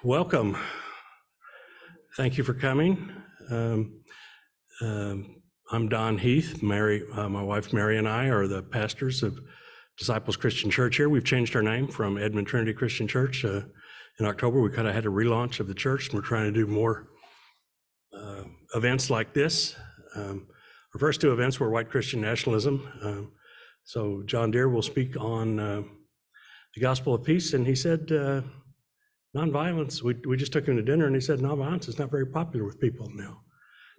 Welcome. Thank you for coming. I'm Don Heath. My wife Mary and I are the pastors of Disciples Christian Church here. We've changed our name from Edmond Trinity Christian Church. In October, we kind of had a relaunch of the church, and we're trying to do more events like this. Our first two events were White Christian Nationalism. So John Deere will speak on the gospel of peace, and he said, nonviolence, we just took him to dinner and he said nonviolence is not very popular with people now.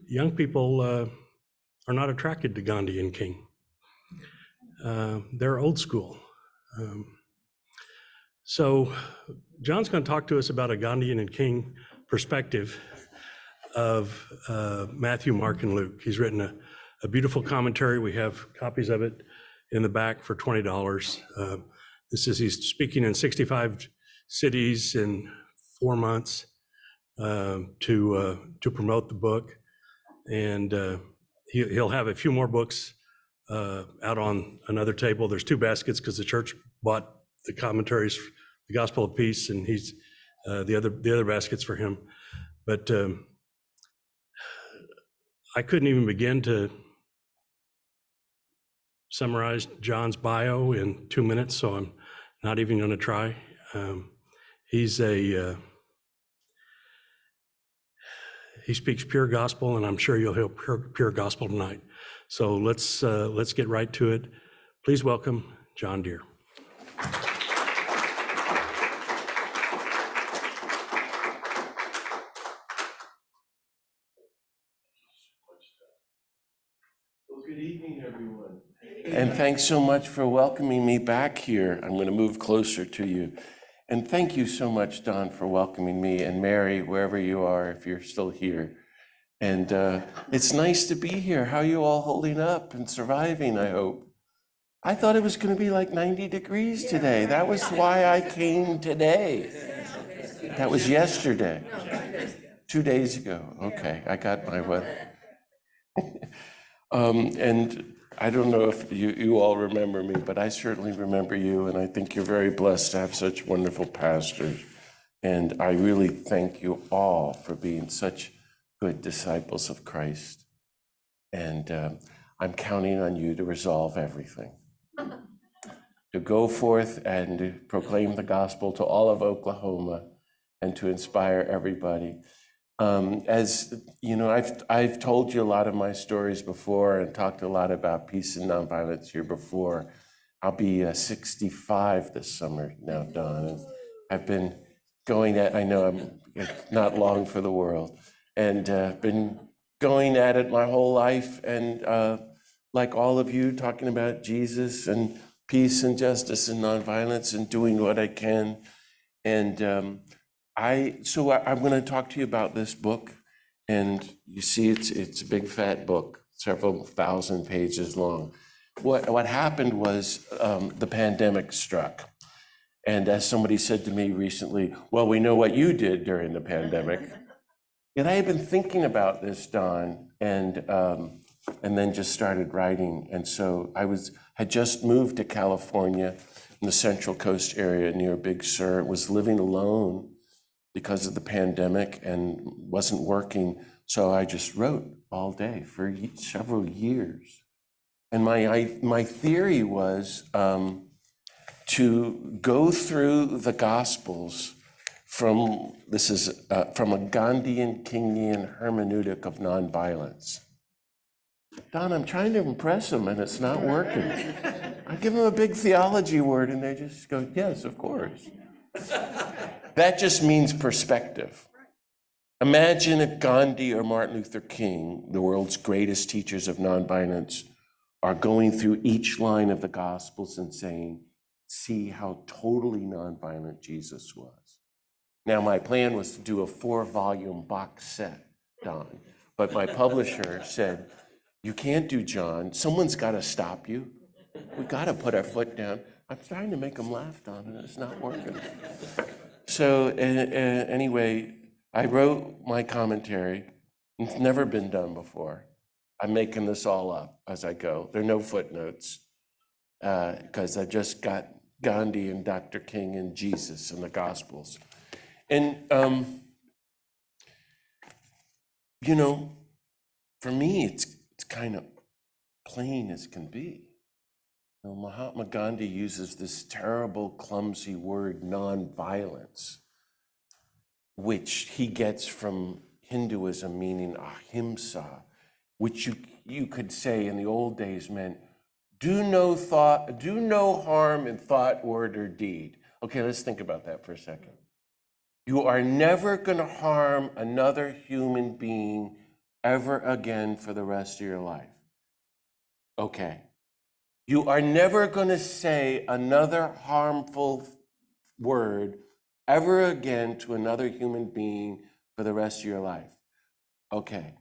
Young people are not attracted to Gandhi and King. They're old school. So John's going to talk to us about a Gandhian and King perspective of Matthew, Mark, and Luke. He's written a beautiful commentary. We have copies of it in the back for $20. He's speaking in 65 cities in 4 months to promote the book, and he'll have a few more books out on another table. There's two baskets because the church bought the commentaries, the Gospel of Peace, and he's the other baskets for him. But I couldn't even begin to summarize John's bio in 2 minutes, so I'm not even going to try. He speaks pure gospel, and I'm sure you'll hear pure gospel tonight. So let's get right to it. Please welcome John Deere. Well, good evening, everyone. And thanks so much for welcoming me back here. I'm going to move closer to you. And thank you so much, Don, for welcoming me, and Mary, wherever you are, if you're still here. And it's nice to be here. How are you all holding up and surviving, I hope? I thought it was going to be like 90 degrees today. That was why I came today. That was yesterday. 2 days ago. Okay, I got my weather. And I don't know if you all remember me, but I certainly remember you, and I think you're very blessed to have such wonderful pastors. And I really thank you all for being such good disciples of Christ. And I'm counting on you to resolve everything, to go forth and to proclaim the gospel to all of Oklahoma and to inspire everybody. As you know, I've told you a lot of my stories before and talked a lot about peace and nonviolence here before. I'll be 65 this summer now, Don. And I've been going at, I know I'm not long for the world, and been going at it my whole life. And like all of you, talking about Jesus and peace and justice and nonviolence and doing what I can. And I'm going to talk to you about this book, and you see it's a big fat book, several thousand pages long. What happened was the pandemic struck, and as somebody said to me recently, well, we know what you did during the pandemic. And I had been thinking about this, Don, and then just started writing. And so had just moved to California in the Central Coast area near Big Sur, was living alone because of the pandemic and wasn't working. So I just wrote all day for several years. And my theory was to go through the Gospels from a Gandhian, Kingian hermeneutic of nonviolence. Don, I'm trying to impress them and it's not working. I give them a big theology word and they just go, yes, of course. That just means perspective. Imagine if Gandhi or Martin Luther King, the world's greatest teachers of nonviolence, are going through each line of the Gospels and saying, see how totally nonviolent Jesus was. Now, my plan was to do a 4-volume box set, Don, but my publisher said, you can't do John. Someone's got to stop you. We got to put our foot down. I'm trying to make them laugh, Don, and it's not working. So anyway, I wrote my commentary. It's never been done before. I'm making this all up as I go. There are no footnotes because I just got Gandhi and Dr. King and Jesus and the Gospels. And, for me, it's kind of plain as can be. Mahatma Gandhi uses this terrible, clumsy word, nonviolence, which he gets from Hinduism, meaning ahimsa, which you could say in the old days meant do no harm in thought, word, or deed. Okay, let's think about that for a second. You are never going to harm another human being ever again for the rest of your life. Okay. You are never going to say another harmful word ever again to another human being for the rest of your life. Okay.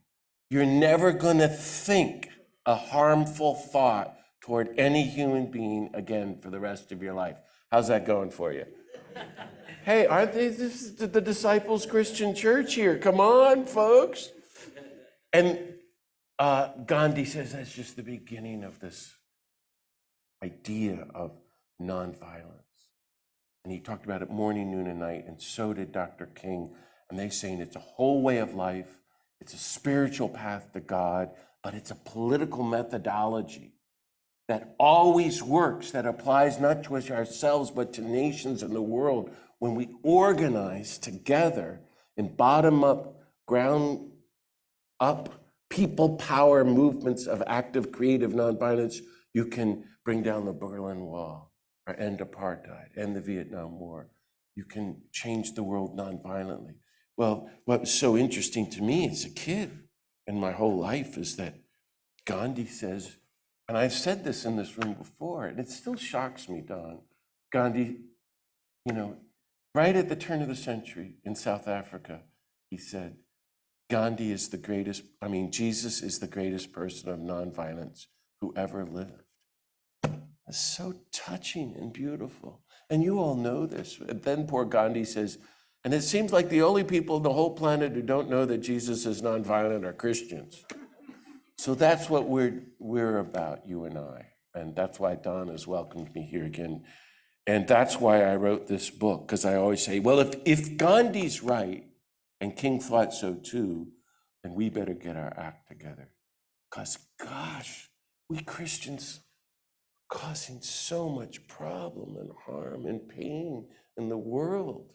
You're never going to think a harmful thought toward any human being again for the rest of your life. How's that going for you? Hey, aren't they this is the Disciples Christian Church here? Come on, folks. And Gandhi says that's just the beginning of this idea of nonviolence. And he talked about it morning, noon, and night, and so did Dr. King. And they're saying it's a whole way of life, it's a spiritual path to God, but it's a political methodology that always works, that applies not to ourselves, but to nations in the world. When we organize together in bottom-up, ground-up, people power movements of active, creative nonviolence, you can bring down the Berlin Wall, or end apartheid, end the Vietnam War. You can change the world nonviolently. Well, what was so interesting to me as a kid and my whole life is that Gandhi says, and I've said this in this room before, and it still shocks me, Don. Gandhi, right at the turn of the century in South Africa, he said, Jesus is the greatest person of nonviolence who ever lived. It's so touching and beautiful. And you all know this. And then poor Gandhi says, and it seems like the only people on the whole planet who don't know that Jesus is nonviolent are Christians. So that's what we're about, you and I. And that's why Don has welcomed me here again. And that's why I wrote this book, because I always say, well, if Gandhi's right, and King thought so too, then we better get our act together. Because, gosh, we Christians are causing so much problem and harm and pain in the world.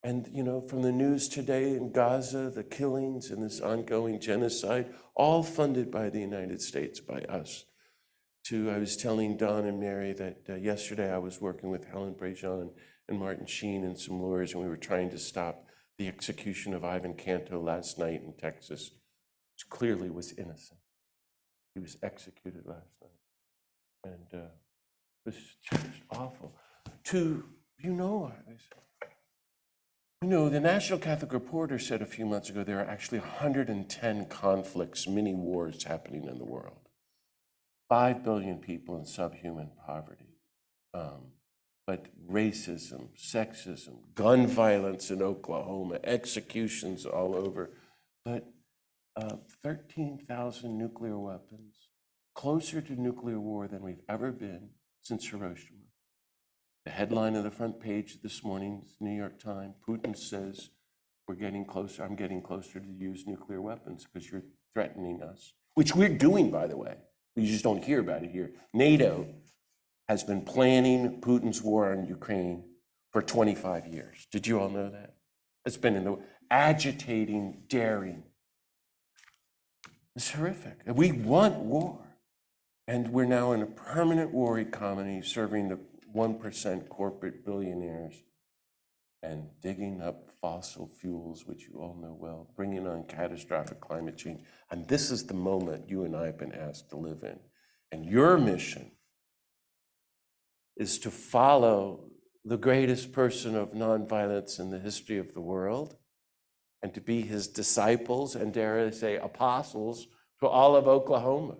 And, from the news today in Gaza, the killings and this ongoing genocide, all funded by the United States, by us. I was telling Don and Mary that yesterday I was working with Helen Brejon and Martin Sheen and some lawyers, and we were trying to stop the execution of Ivan Canto last night in Texas, which clearly was innocent. He was executed last night. And it was just awful. The National Catholic Reporter said a few months ago there are actually 110 conflicts, mini wars happening in the world. 5 billion people in subhuman poverty. But racism, sexism, gun violence in Oklahoma, executions all over. But 13,000 nuclear weapons, closer to nuclear war than we've ever been since Hiroshima. The headline of the front page this morning's New York Times, Putin says, I'm getting closer to use nuclear weapons because you're threatening us, which we're doing, by the way. You just don't hear about it here. NATO has been planning Putin's war on Ukraine for 25 years. Did you all know that? It's been agitating, daring. It's horrific. We want war. And we're now in a permanent war economy serving the 1% corporate billionaires and digging up fossil fuels, which you all know well, bringing on catastrophic climate change. And this is the moment you and I have been asked to live in. And your mission is to follow the greatest person of nonviolence in the history of the world and to be his disciples and, dare I say, apostles to all of Oklahoma.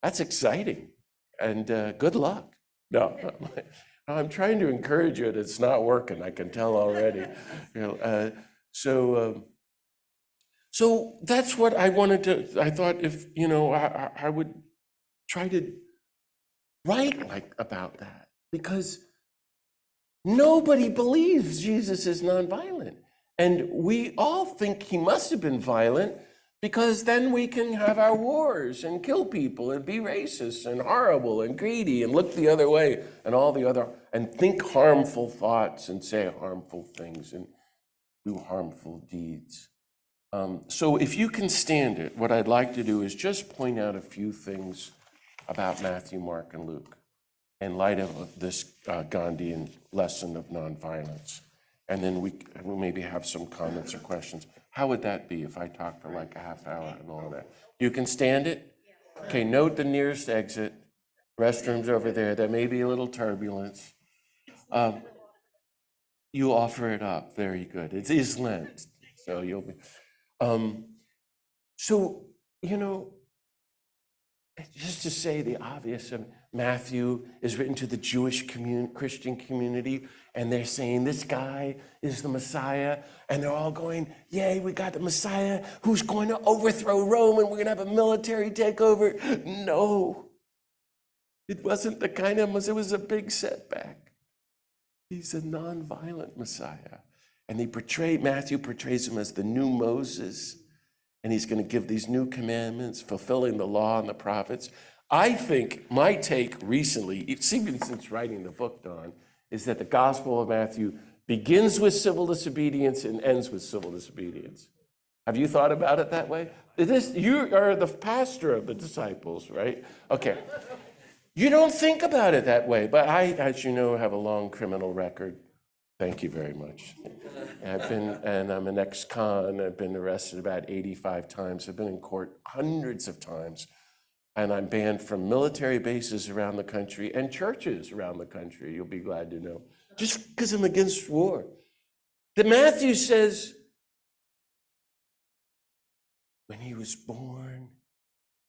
That's exciting. And good luck. No, I'm trying to encourage you, and it's not working. I can tell already. So that's what I wanted to. I thought if I would try to write about that, because Nobody believes Jesus is nonviolent. And we all think he must have been violent because then we can have our wars and kill people and be racist and horrible and greedy and look the other way and all the other, and think harmful thoughts and say harmful things and do harmful deeds. So if you can stand it, what I'd like to do is just point out a few things about Matthew, Mark, and Luke in light of this Gandhian lesson of nonviolence. And then we'll maybe have some comments or questions. How would that be if I talk for like a half hour and all that? You can stand it? Okay, note the nearest exit. Restrooms over there. There may be a little turbulence. You offer it up. Very good. It is Lent, so you'll be. So, you know, just to say the obvious, Matthew is written to the Jewish Christian community, and they're saying this guy is the Messiah, and they're all going, yay, we got the Messiah who's going to overthrow Rome, and we're going to have a military takeover. No, it wasn't the kind of, it was a big setback. He's a nonviolent Messiah. And Matthew portrays him as the new Moses, and he's going to give these new commandments, fulfilling the law and the prophets. I think my take recently, even since writing the book, Don, is that the Gospel of Matthew begins with civil disobedience and ends with civil disobedience. Have you thought about it that way? You are the pastor of the disciples, right? Okay. You don't think about it that way, but I, as you know, have a long criminal record. Thank you very much. And I'm an ex-con. I've been arrested about 85 times. I've been in court hundreds of times. And I'm banned from military bases around the country and churches around the country, you'll be glad to know, just because I'm against war. That Matthew says, when he was born,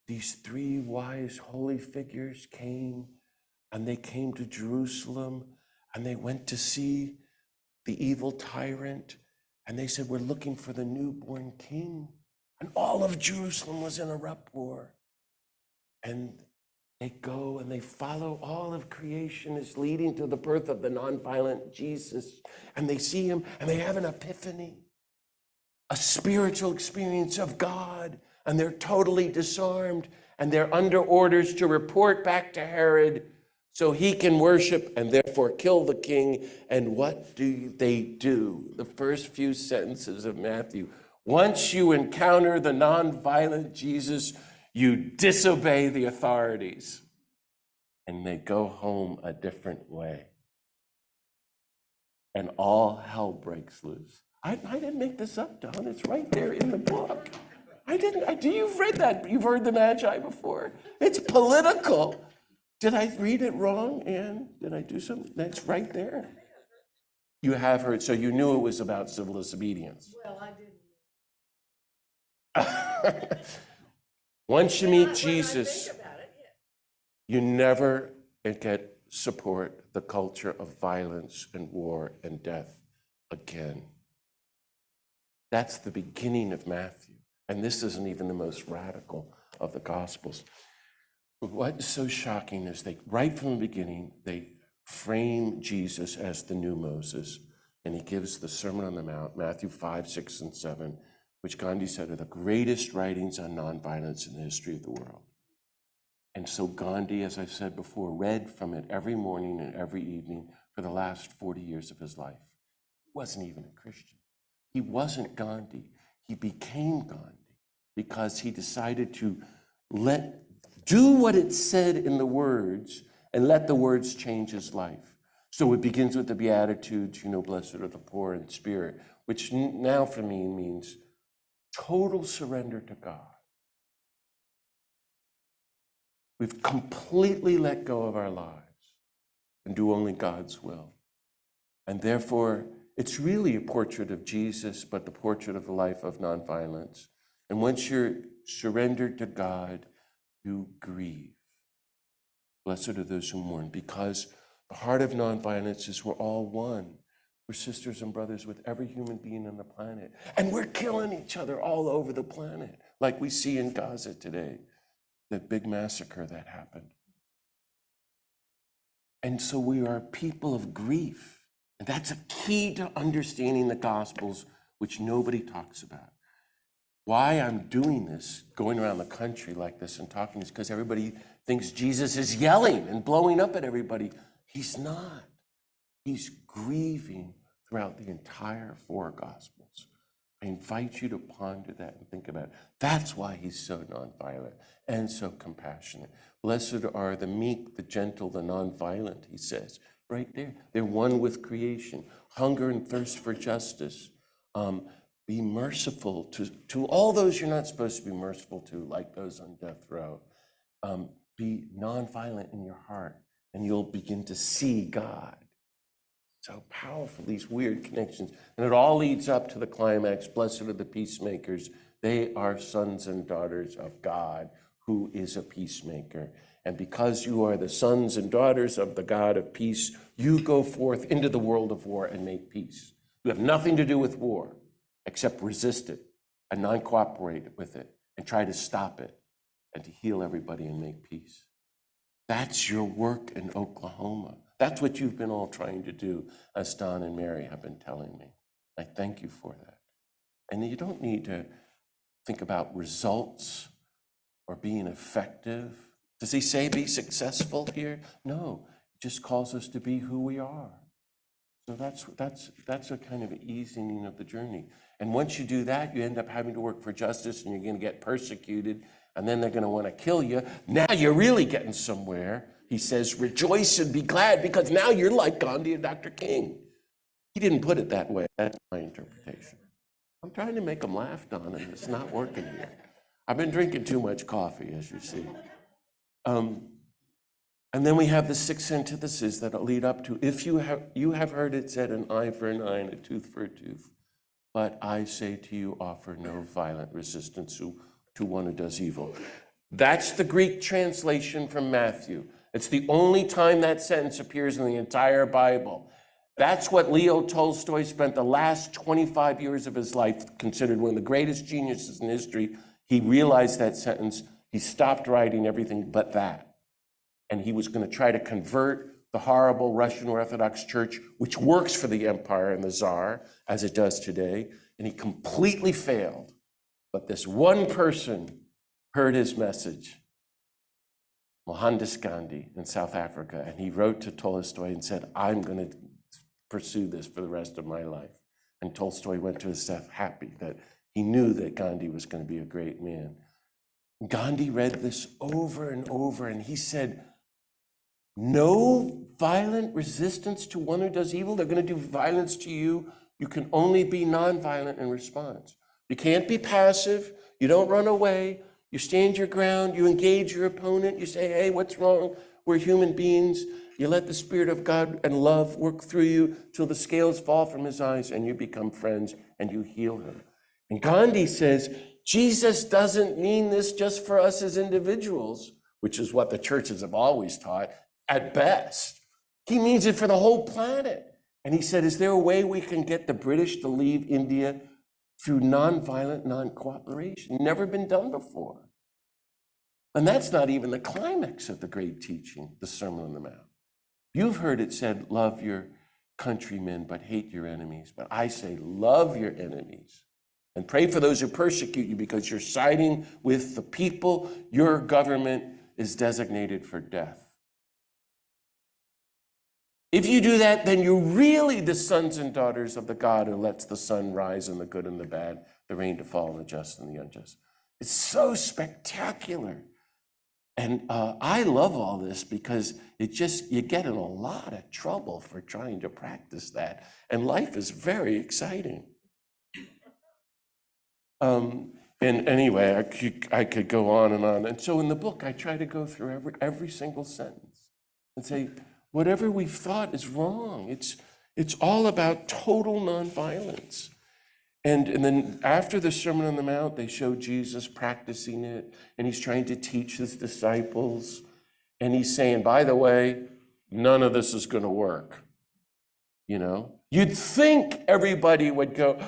these three wise holy figures came, and they came to Jerusalem, and they went to see the evil tyrant, and they said, we're looking for the newborn king. And all of Jerusalem was in a uproar. And they go and they follow all of creation is leading to the birth of the nonviolent Jesus. And they see him and they have an epiphany, a spiritual experience of God. And they're totally disarmed, and they're under orders to report back to Herod so he can worship and therefore kill the king. And what do they do? The first few sentences of Matthew. Once you encounter the nonviolent Jesus, you disobey the authorities, and they go home a different way. And all hell breaks loose. I didn't make this up, Don. It's right there in the book. You've read that. You've heard the Magi before. It's political. Did I read it wrong, Anne? Did I do something? That's right there. You have heard, so you knew it was about civil disobedience. Well, I didn't. Once you meet When Jesus, I think about it, you never get support the culture of violence and war and death again. That's the beginning of Matthew. And this isn't even the most radical of the Gospels. But what is so shocking is right from the beginning, they frame Jesus as the new Moses. And he gives the Sermon on the Mount, Matthew 5, 6, and 7, which Gandhi said are the greatest writings on nonviolence in the history of the world. And so Gandhi, as I've said before, read from it every morning and every evening for the last 40 years of his life. He wasn't even a Christian. He wasn't Gandhi. He became Gandhi because he decided to do what it said in the words and let the words change his life. So it begins with the Beatitudes, blessed are the poor in spirit, which now for me means total surrender to God. We've completely let go of our lives and do only God's will. And therefore, it's really a portrait of Jesus, but the portrait of the life of nonviolence. And once you're surrendered to God, you grieve. Blessed are those who mourn, because the heart of nonviolence is we're all one. We're sisters and brothers with every human being on the planet. And we're killing each other all over the planet, like we see in Gaza today, that big massacre that happened. And so we are people of grief. And that's a key to understanding the Gospels, which nobody talks about. Why I'm doing this, going around the country like this and talking, is because everybody thinks Jesus is yelling and blowing up at everybody. He's not. He's grieving throughout the entire four Gospels. I invite you to ponder that and think about it. That's why he's so nonviolent and so compassionate. Blessed are the meek, the gentle, the nonviolent, he says, right there. They're one with creation. Hunger and thirst for justice. Be merciful to all those you're not supposed to be merciful to, like those on death row. Be nonviolent in your heart, and you'll begin to see God. So powerful, these weird connections. And it all leads up to the climax. Blessed are the peacemakers. They are sons and daughters of God, who is a peacemaker. And because you are the sons and daughters of the God of peace, you go forth into the world of war and make peace. You have nothing to do with war, except resist it and non-cooperate with it and try to stop it and to heal everybody and make peace. That's your work in Oklahoma. That's what you've been all trying to do, as Don and Mary have been telling me. I thank you for that. And you don't need to think about results or being effective. Does he say be successful here? No, he just calls us to be who we are. So that's a kind of easing of the journey. And once you do that, you end up having to work for justice, and you're going to get persecuted, and then they're going to want to kill you. Now you're really getting somewhere. He says, rejoice and be glad, because now you're like Gandhi and Dr. King. He didn't put it that way. That's my interpretation. I'm trying to make them laugh, Don, and it's not working here. I've been drinking too much coffee, as you see. And then we have the 6 antitheses that lead up to, if you have heard it said, an eye for an eye and a tooth for a tooth. But I say to you, offer no violent resistance to one who does evil. That's the Greek translation from Matthew. It's the only time that sentence appears in the entire Bible. That's what Leo Tolstoy spent the last 25 years of his life, considered one of the greatest geniuses in history. He realized that sentence. He stopped writing everything but that. And he was going to try to convert the horrible Russian Orthodox Church, which works for the empire and the Tsar, as it does today. And he completely failed. But this one person heard his message, Mohandas Gandhi in South Africa, and he wrote to Tolstoy and said, I'm going to pursue this for the rest of my life. And Tolstoy went to his death happy that he knew that Gandhi was going to be a great man. Gandhi read this over and over, and he said, no violent resistance to one who does evil. They're going to do violence to you. You can only be nonviolent in response. You can't be passive. You don't run away. You stand your ground. You engage your opponent. You say, hey, what's wrong? We're human beings. You let the Spirit of God and love work through you till the scales fall from his eyes and you become friends and you heal him. And Gandhi says, Jesus doesn't mean this just for us as individuals, which is what the churches have always taught, at best. He means it for the whole planet. And he said, is there a way we can get the British to leave India through nonviolent non-cooperation? Never been done before. And that's not even the climax of the great teaching, the Sermon on the Mount. You've heard it said, love your countrymen, but hate your enemies. But I say, love your enemies and pray for those who persecute you, because you're siding with the people your government is designated for death. If you do that, then you're really the sons and daughters of the God who lets the sun rise on the good and the bad, the rain to fall on the just and the unjust. It's so spectacular. And I love all this because you get in a lot of trouble for trying to practice that. And life is very exciting. And anyway, I could go on. And so in the book, I try to go through every single sentence and say, whatever we've thought is wrong. It's all about total nonviolence. And then after the Sermon on the Mount, they show Jesus practicing it, and he's trying to teach his disciples. And he's saying, by the way, none of this is going to work. You know, you'd think everybody would go,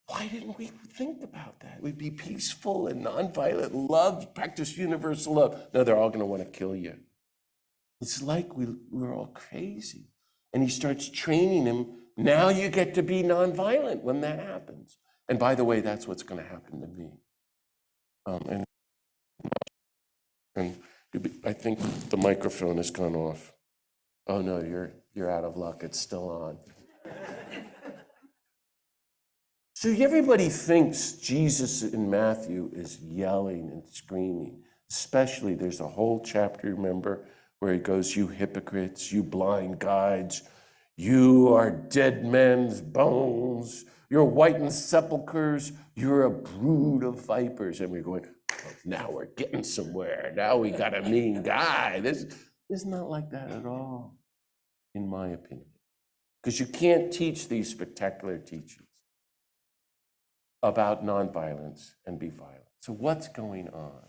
why didn't we think about that? We'd be peaceful and nonviolent, love, practice universal love. No, they're all going to want to kill you. It's like we're all crazy. And he starts training them Now you get to be nonviolent when that happens. And by the way, that's what's going to happen to me. And I think the microphone has gone off. Oh no, you're out of luck. It's still on. So everybody thinks Jesus in Matthew is yelling and screaming. Especially, there's a whole chapter, remember, where he goes, "You hypocrites, you blind guides, you are dead men's bones, you're whitened sepulchres, you're a brood of vipers." And we're going, oh, now we're getting somewhere. Now we got a mean guy. This is not like that at all, in my opinion. Because you can't teach these spectacular teachings about nonviolence and be violent. So what's going on?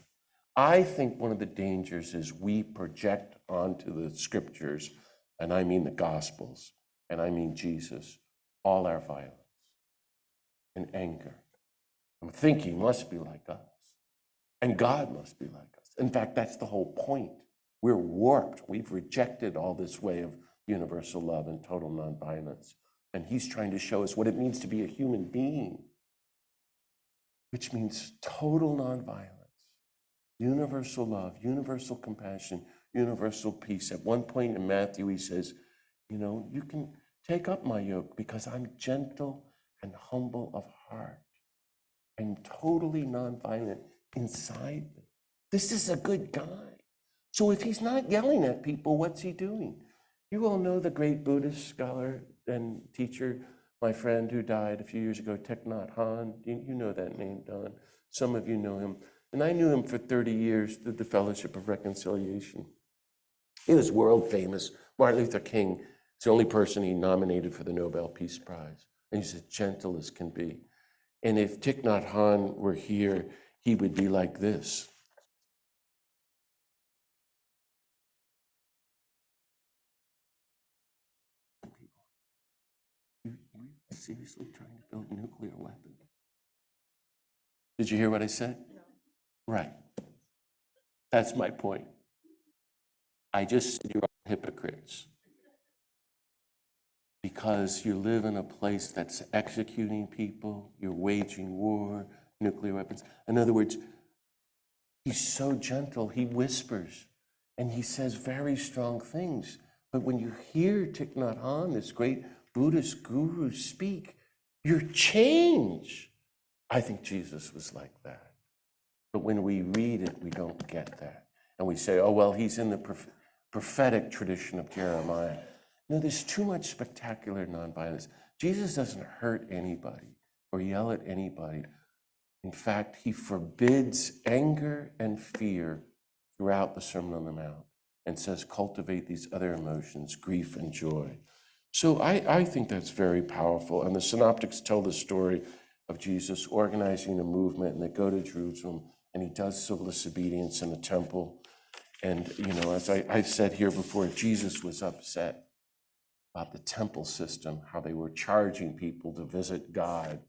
I think one of the dangers is we project onto the scriptures, and I mean the Gospels, and I mean Jesus, all our violence and anger. I'm thinking must be like us, and God must be like us. In fact, that's the whole point. We're warped. We've rejected all this way of universal love and total nonviolence. And he's trying to show us what it means to be a human being, which means total nonviolence, universal love, universal compassion, universal peace. At one point in Matthew, he says, you can take up my yoke because I'm gentle and humble of heart and totally nonviolent inside me. This is a good guy. So if he's not yelling at people, what's he doing? You all know the great Buddhist scholar and teacher, my friend who died a few years ago, Thich Nhat Hanh. You know that name, Don. Some of you know him. And I knew him for 30 years through the Fellowship of Reconciliation. He was world famous. Martin Luther King is the only person he nominated for the Nobel Peace Prize. And he's as gentle as can be. And if Thich Nhat Hanh were here, he would be like this. Seriously trying to build nuclear weapons? Did you hear what I said? No. Right. That's my point. I just said you're all hypocrites because you live in a place that's executing people, you're waging war, nuclear weapons. In other words, he's so gentle, he whispers, and he says very strong things. But when you hear Thich Nhat Hanh, this great Buddhist guru, speak, you're changed. I think Jesus was like that. But when we read it, we don't get that. And we say, oh, well, he's in the prophetic tradition of Jeremiah. No, there's too much spectacular nonviolence. Jesus doesn't hurt anybody or yell at anybody. In fact, he forbids anger and fear throughout the Sermon on the Mount and says, cultivate these other emotions, grief and joy. So I think that's very powerful. And the synoptics tell the story of Jesus organizing a movement, and they go to Jerusalem, and he does civil disobedience in the temple. And, as I've said here before, Jesus was upset about the temple system, how they were charging people to visit God,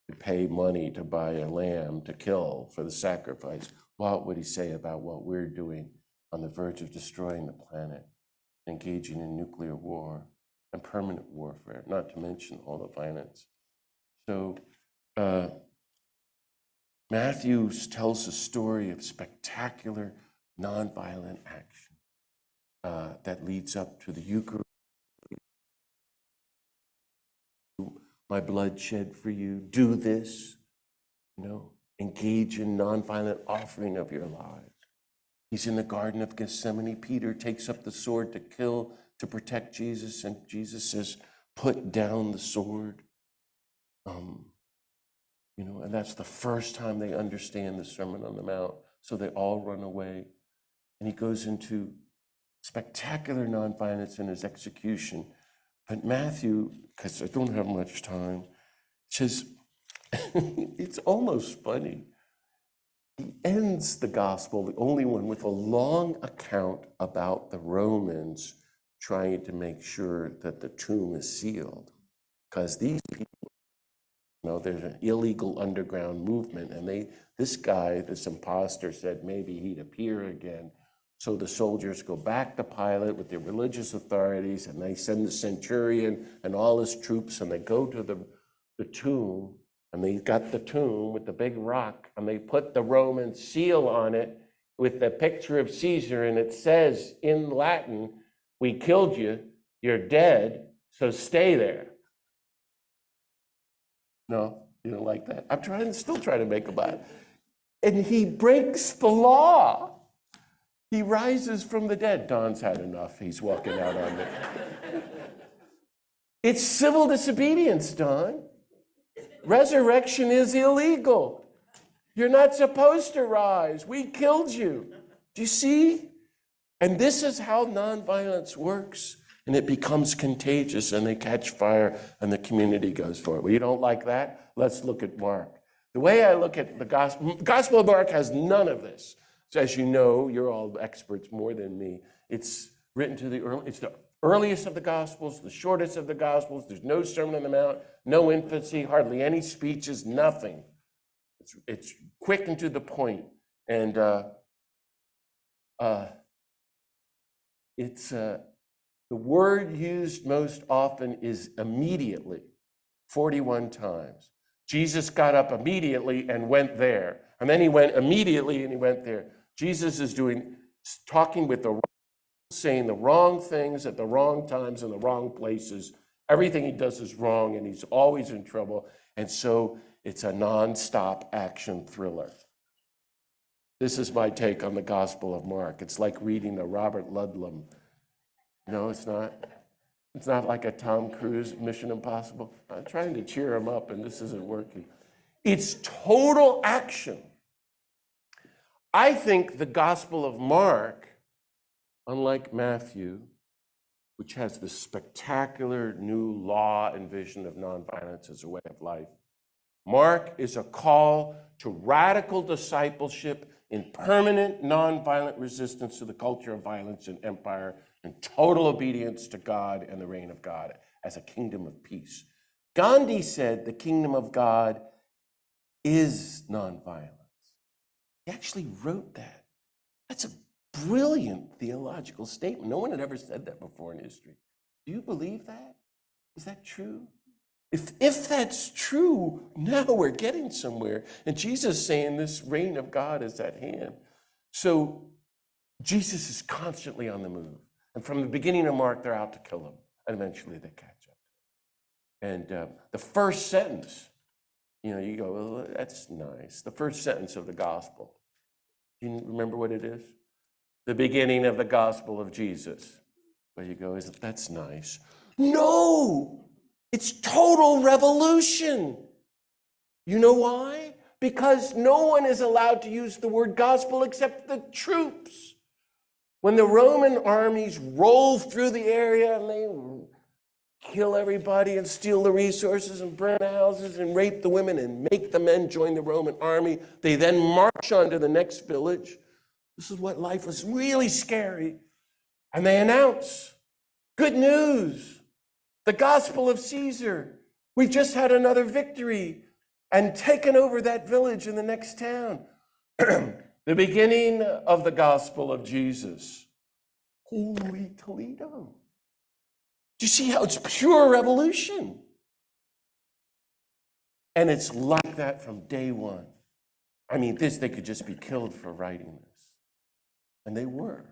to pay money to buy a lamb to kill for the sacrifice. What would he say about what we're doing on the verge of destroying the planet, engaging in nuclear war and permanent warfare, not to mention all the violence? So Matthew tells a story of spectacular nonviolent action that leads up to the Eucharist. My blood shed for you. Do this. Engage in nonviolent offering of your lives. He's in the Garden of Gethsemane. Peter takes up the sword to kill, to protect Jesus, and Jesus says, put down the sword. And that's the first time they understand the Sermon on the Mount, so they all run away. And he goes into spectacular nonviolence in his execution. But Matthew, because I don't have much time, says, it's almost funny. He ends the gospel, the only one, with a long account about the Romans trying to make sure that the tomb is sealed. Because these people, there's an illegal underground movement, and this guy, this imposter, said maybe he'd appear again. So the soldiers go back to Pilate with their religious authorities, and they send the centurion and all his troops, and they go to the tomb, and they got the tomb with the big rock, and they put the Roman seal on it with the picture of Caesar, and it says in Latin, "We killed you, you're dead, so stay there." No, you don't like that? Still trying to make a buy. And he breaks the law. He rises from the dead. Don's had enough. He's walking out on me. It's civil disobedience, Don. Resurrection is illegal. You're not supposed to rise. We killed you. Do you see? And this is how nonviolence works. And it becomes contagious, and they catch fire, and the community goes for it. Well, you don't like that? Let's look at Mark. The way I look at the Gospel of Mark has none of this. So as you know, you're all experts more than me. It's written it's the earliest of the Gospels, the shortest of the Gospels. There's no Sermon on the Mount, no infancy, hardly any speeches, nothing. It's quick and to the point. And the word used most often is immediately, 41 times. Jesus got up immediately and went there. And then he went immediately and he went there. Jesus is talking with the wrong, saying the wrong things at the wrong times in the wrong places. Everything he does is wrong, and he's always in trouble. And so it's a nonstop action thriller. This is my take on the Gospel of Mark. It's like reading a Robert Ludlum. No, it's not. It's not like a Tom Cruise Mission Impossible. I'm trying to cheer him up, and this isn't working. It's total action. I think the Gospel of Mark, unlike Matthew, which has this spectacular new law and vision of nonviolence as a way of life, Mark is a call to radical discipleship in permanent nonviolent resistance to the culture of violence and empire, and total obedience to God and the reign of God as a kingdom of peace. Gandhi said the kingdom of God is nonviolence. He actually wrote that. That's a brilliant theological statement. No one had ever said that before in history. Do you believe that? Is that true? If that's true, now we're getting somewhere. And Jesus is saying this reign of God is at hand. So Jesus is constantly on the move. And from the beginning of Mark, they're out to kill him. And eventually they catch up. And the first sentence, you go, well, that's nice. The first sentence of the gospel. Do you remember what it is? The beginning of the gospel of Jesus. Well, you go, that's nice. No! It's total revolution. You know why? Because no one is allowed to use the word gospel except the troops. When the Roman armies roll through the area and they kill everybody and steal the resources and burn houses and rape the women and make the men join the Roman army, they then march on to the next village. This is what life was really scary. And they announce, good news. The gospel of Caesar. We've just had another victory and taken over that village in the next town. The beginning of the gospel of Jesus. Holy Toledo. Do you see how it's pure revolution? And it's like that from day one. I mean, they could just be killed for writing this. And they were.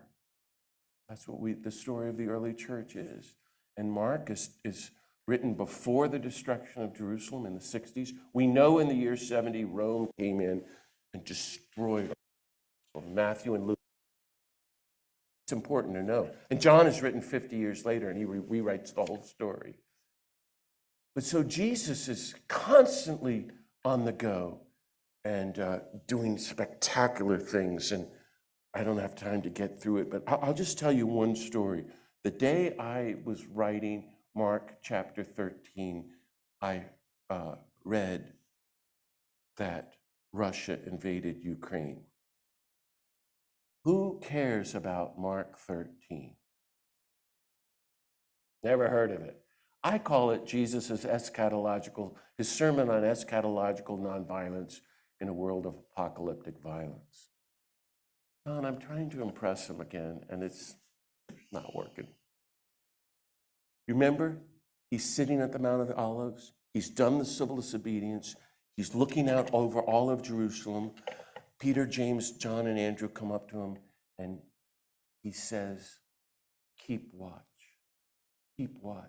That's what the story of the early church is. And Mark is written before the destruction of Jerusalem in the 60s. We know in the year 70, Rome came in and destroyed Matthew and Luke. It's important to know. And John is written 50 years later, and he rewrites the whole story. But so Jesus is constantly on the go and doing spectacular things. And I don't have time to get through it, but I'll just tell you one story. The day I was writing Mark chapter 13, I read that Russia invaded Ukraine. Who cares about Mark 13? Never heard of it. I call it Jesus' his sermon on eschatological nonviolence in a world of apocalyptic violence. John, I'm trying to impress him again, and it's not working. Remember, he's sitting at the Mount of the Olives. He's done the civil disobedience. He's looking out over all of Jerusalem. Peter, James, John, and Andrew come up to him, and he says, keep watch, keep watch,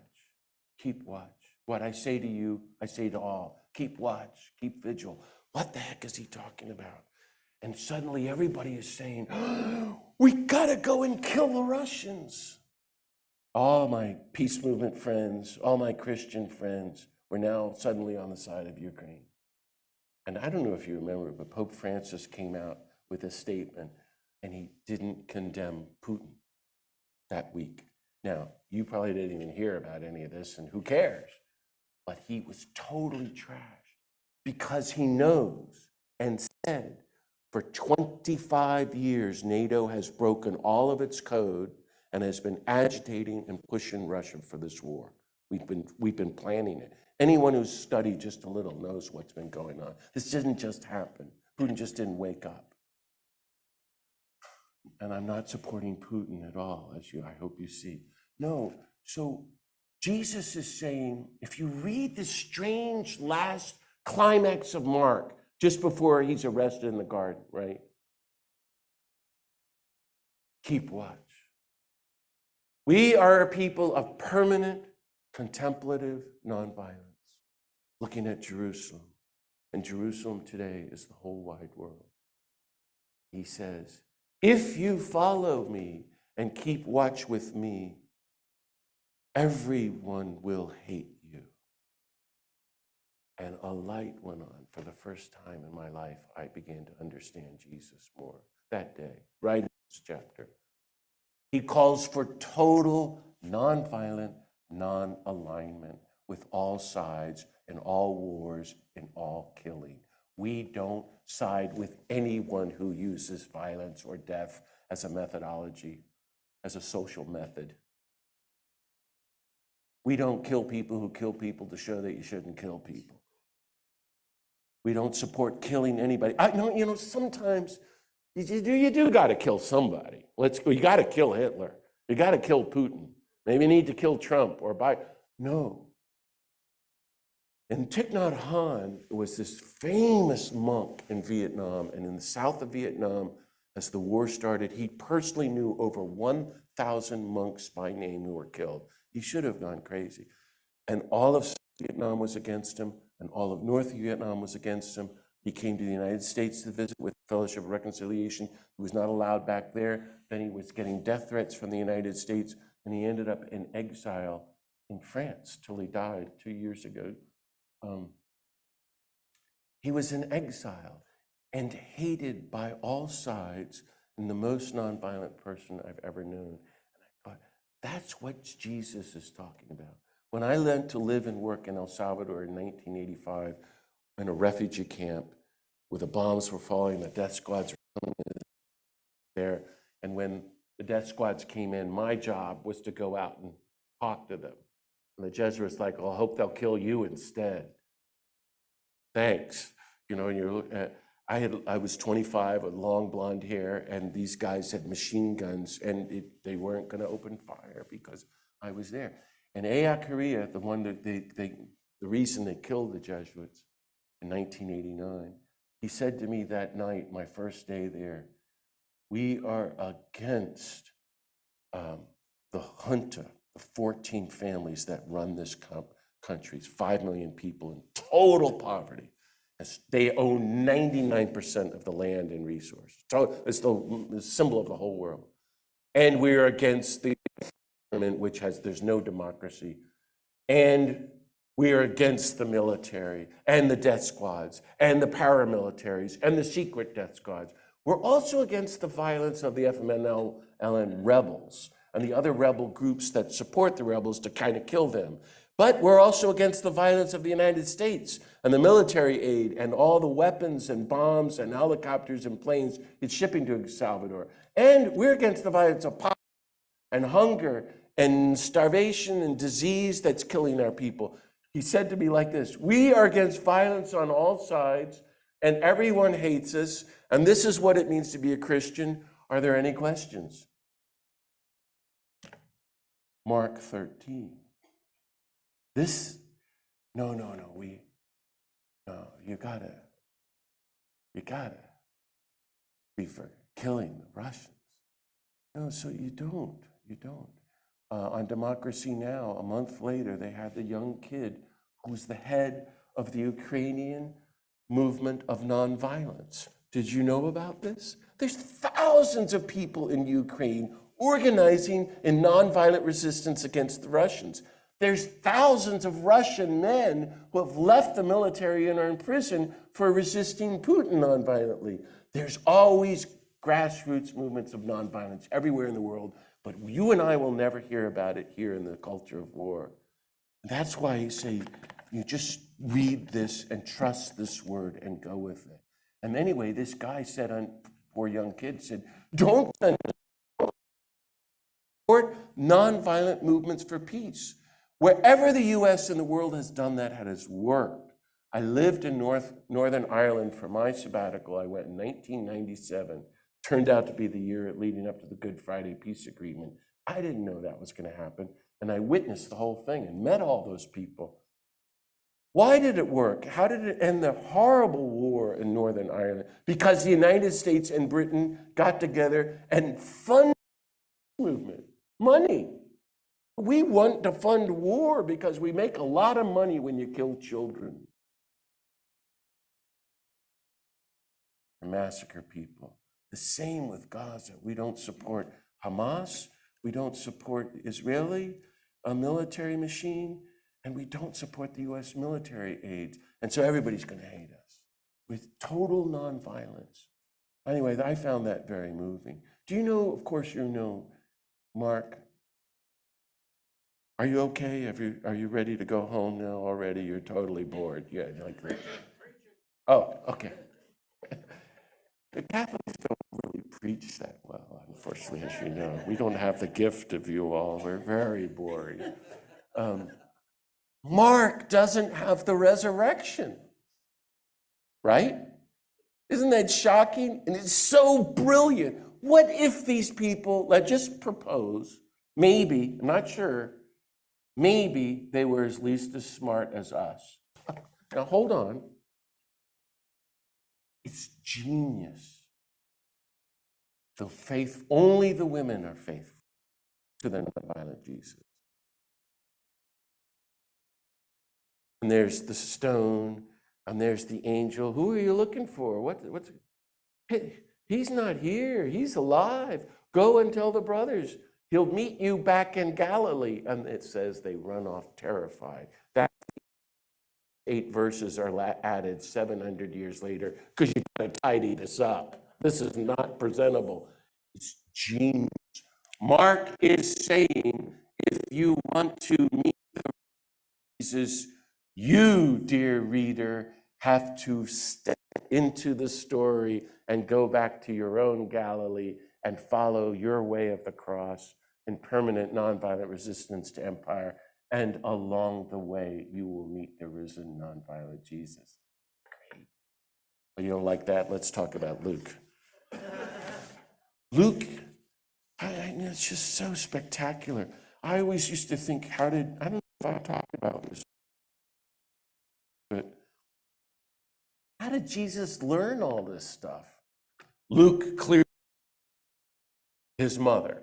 keep watch. What I say to you, I say to all. Keep watch, keep vigil. What the heck is he talking about? And suddenly everybody is saying, we gotta go and kill the Russians. All my peace movement friends, all my Christian friends were now suddenly on the side of Ukraine. And I don't know if you remember, but Pope Francis came out with a statement and he didn't condemn Putin that week. Now, you probably didn't even hear about any of this, and who cares? But he was totally trashed because he knows and said for 25 years, NATO has broken all of its code and has been agitating and pushing Russia for this war. We've been planning it. Anyone who's studied just a little knows what's been going on. This didn't just happen. Putin just didn't wake up. And I'm not supporting Putin at all, as I hope you see. No, so Jesus is saying, if you read the strange last climax of Mark, just before he's arrested in the garden, right? Keep watch. We are a people of permanent, contemplative nonviolence, looking at Jerusalem. And Jerusalem today is the whole wide world. He says, if you follow me and keep watch with me, everyone will hate you. And a light went on. For the first time in my life, I began to understand Jesus more that day, right in this chapter. He calls for total, nonviolent, non-alignment with all sides in all wars, in all killing. We don't side with anyone who uses violence or death as a methodology, as a social method. We don't kill people who kill people to show that you shouldn't kill people. We don't support killing anybody. Sometimes you do got to kill somebody. You got to kill Hitler. You got to kill Putin. Maybe you need to kill Trump or Biden. No. And Thich Nhat Hanh was this famous monk in Vietnam, and in the south of Vietnam, as the war started, he personally knew over 1,000 monks by name who were killed. He should have gone crazy. And all of Vietnam was against him, and all of North Vietnam was against him. He came to the United States to visit with Fellowship of Reconciliation. He was not allowed back there. Then he was getting death threats from the United States, and he ended up in exile in France till he died 2 years ago. He was in exile and hated by all sides, and the most nonviolent person I've ever known. And I thought, that's what Jesus is talking about. When I went to live and work in El Salvador in 1985 in a refugee camp where the bombs were falling, the death squads were coming in there, and when the death squads came in, my job was to go out and talk to them. And the Jesuits like, well, I hope they'll kill you instead. Thanks. I was 25 with long blonde hair, and these guys had machine guns, and they weren't going to open fire because I was there. And Ea Correa, the one that the reason they killed the Jesuits in 1989, he said to me that night, my first day there, we are against the junta, the 14 families that run this country, 5 million people in total poverty. They own 99% of the land and resources. So it's the symbol of the whole world. And we're against the government, there's no democracy. And we are against the military and the death squads and the paramilitaries and the secret death squads. We're also against the violence of the FMLN rebels and the other rebel groups that support the rebels to kind of kill them. But we're also against the violence of the United States and the military aid and all the weapons and bombs and helicopters and planes it's shipping to El Salvador. And we're against the violence of poverty and hunger and starvation and disease that's killing our people. He said to me like this, we are against violence on all sides and everyone hates us. And this is what it means to be a Christian. Are there any questions? Mark 13. This, no, you gotta be for killing the Russians. No, so you don't. On Democracy Now!, a month later, they had the young kid who's the head of the Ukrainian movement of nonviolence. Did you know about this? There's thousands of people in Ukraine organizing in nonviolent resistance against the Russians. There's thousands of Russian men who have left the military and are in prison for resisting Putin nonviolently. There's always grassroots movements of nonviolence everywhere in the world, but you and I will never hear about it here in the culture of war. That's why you say, you just read this and trust this word and go with it. And anyway, this guy said, poor young kid said, don't support nonviolent movements for peace. Wherever the US and the world has done that, it has worked. I lived in Northern Ireland for my sabbatical. I went in 1997. Turned out to be the year leading up to the Good Friday Peace Agreement. I didn't know that was going to happen. And I witnessed the whole thing and met all those people. Why did it work? How did it end the horrible war in Northern Ireland? Because the United States and Britain got together and funded the movement. Money. We want to fund war because we make a lot of money when you kill children. And massacre people. The same with Gaza. We don't support Hamas. We don't support Israeli military machine. And we don't support the US military aid. And so everybody's going to hate us with total nonviolence. Anyway, I found that very moving. Do you know, of course you know, Mark, are you okay? Are you ready to go home now already? You're totally bored. Yeah, like that. Oh, okay. The Catholics don't really preach that well, unfortunately, as you know. We don't have the gift of you all. We're very boring. Mark doesn't have the resurrection, right? Isn't that shocking? And it's so brilliant. What if these people, let's just propose, maybe, I'm not sure, maybe they were at least as smart as us. Now hold on. It's genius. The faith, only the women are faithful to the nonviolent Jesus. And there's the stone, and there's the angel. Who are you looking for? What's he's not here. He's alive. Go and tell the brothers. He'll meet you back in Galilee. And it says they run off terrified. That 8 verses are added 700 years later because you got to tidy this up. This is not presentable. It's genius. Mark is saying, if you want to meet the Jesus, you, dear reader, have to step into the story and go back to your own Galilee and follow your way of the cross in permanent nonviolent resistance to empire. And along the way, you will meet the risen nonviolent Jesus. Great. Well, you don't like that? Let's talk about Luke. Luke, it's just so spectacular. I always used to think, I don't know if I talked about this, but how did Jesus learn all this stuff? Luke clearly, his mother.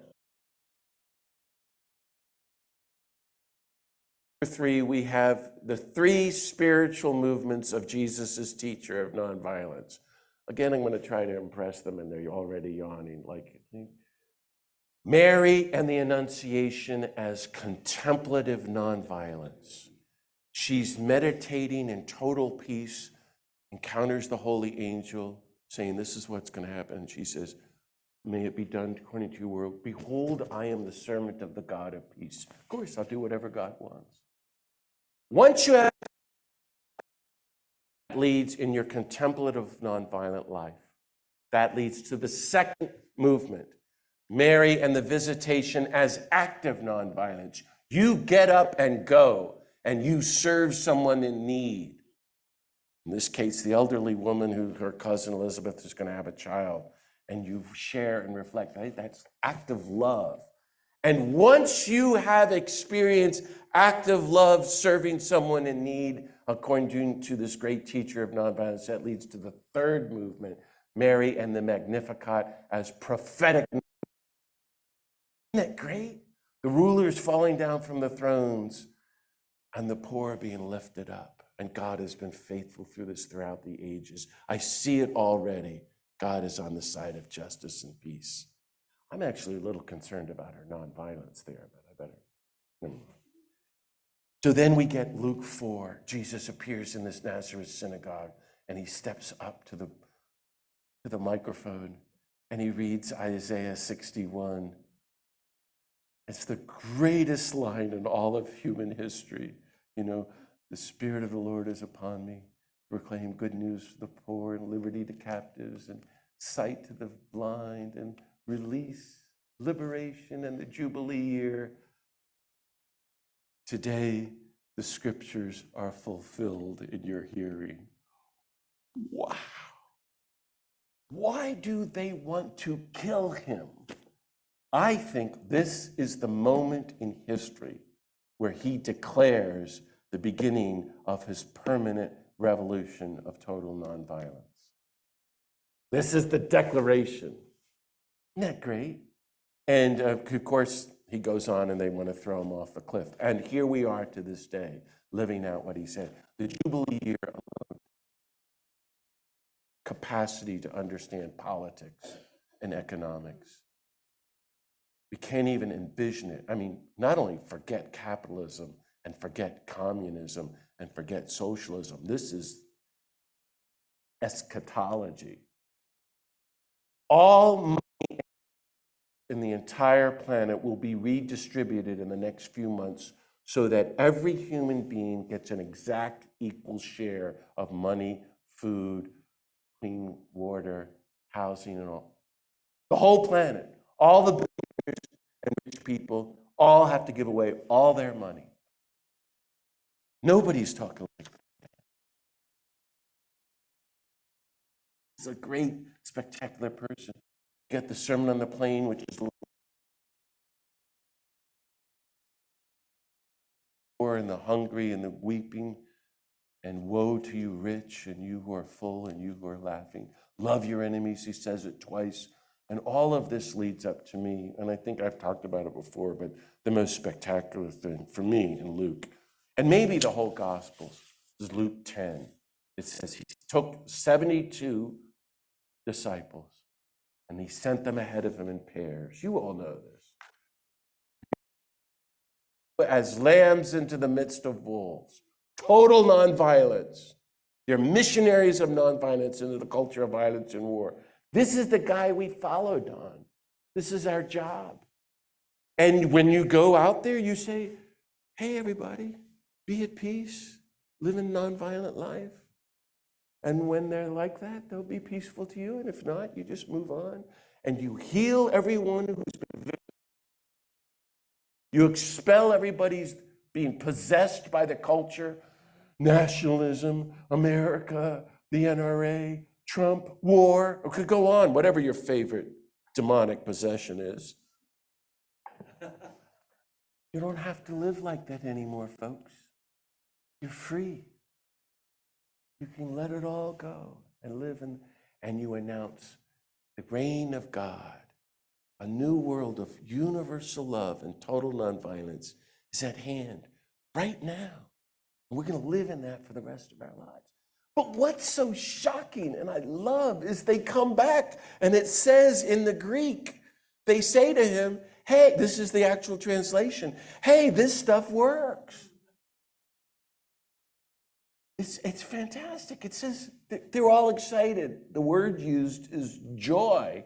Number 3, we have the 3 spiritual movements of Jesus' teacher of nonviolence. Again, I'm going to try to impress them, and they're already yawning. Like Mary and the Annunciation as contemplative nonviolence. She's meditating in total peace, encounters the holy angel, saying, this is what's going to happen. And she says, may it be done according to your word. Behold, I am the servant of the God of peace. Of course, I'll do whatever God wants. Once you have that leads in your contemplative nonviolent life. That leads to the second movement, Mary and the Visitation as active nonviolence. You get up and go, and you serve someone in need. In this case, the elderly woman who her cousin Elizabeth is going to have a child. and you share and reflect. Right? That's active love. And once you have experienced active love serving someone in need, according to this great teacher of nonviolence, that leads to the third movement, Mary and the Magnificat as prophetic. Isn't that great? The rulers falling down from the thrones and the poor being lifted up. And God has been faithful through this throughout the ages. I see it already. God is on the side of justice and peace. I'm actually a little concerned about our nonviolence there, but I better. So then we get Luke 4. Jesus appears in this Nazareth synagogue, and he steps up to the microphone, and he reads Isaiah 61. It's the greatest line in all of human history. You know, the Spirit of the Lord is upon me, to proclaim good news for the poor and liberty to captives and sight to the blind and release, liberation, and the Jubilee year. Today, the scriptures are fulfilled in your hearing. Wow. Why do they want to kill him? I think this is the moment in history where he declares the beginning of his permanent revolution of total nonviolence. This is the declaration. Isn't that great? And of course, he goes on and they want to throw him off the cliff. And here we are to this day, living out what he said. The Jubilee year alone, capacity to understand politics and economics. We can't even envision it. I mean, not only forget capitalism and forget communism and forget socialism. This is eschatology. All money in the entire planet will be redistributed in the next few months so that every human being gets an exact equal share of money, food, clean water, housing, and all. The whole planet, all the billionaires and rich people, all have to give away all their money. Nobody's talking like that. He's a great, spectacular person. You get the Sermon on the Plain, which is the poor and the hungry and the weeping, and woe to you rich, and you who are full, and you who are laughing. Love your enemies, he says it twice. And all of this leads up to me, and I think I've talked about it before, but the most spectacular thing for me in Luke, and maybe the whole Gospels, is Luke 10. It says he took 72 disciples, and he sent them ahead of him in pairs. You all know this. As lambs into the midst of wolves. Total nonviolence. They're missionaries of nonviolence into the culture of violence and war. This is the guy we followed on. This is our job. And when you go out there, you say, hey, everybody, be at peace, live a nonviolent life. And when they're like that, they'll be peaceful to you. And if not, you just move on. And you heal everyone who's been victim. You expel everybody's being possessed by the culture, nationalism, America, the NRA, Trump, war. It could go on, whatever your favorite demonic possession is. You don't have to live like that anymore, folks. You're free. You can let it all go and live and you announce the reign of God. A new world of universal love and total nonviolence is at hand right now. And we're going to live in that for the rest of our lives. But what's so shocking and I love is they come back and it says in the Greek, they say to him, hey, this is the actual translation. Hey, this stuff works. It's fantastic. It says they're all excited. The word used is joy.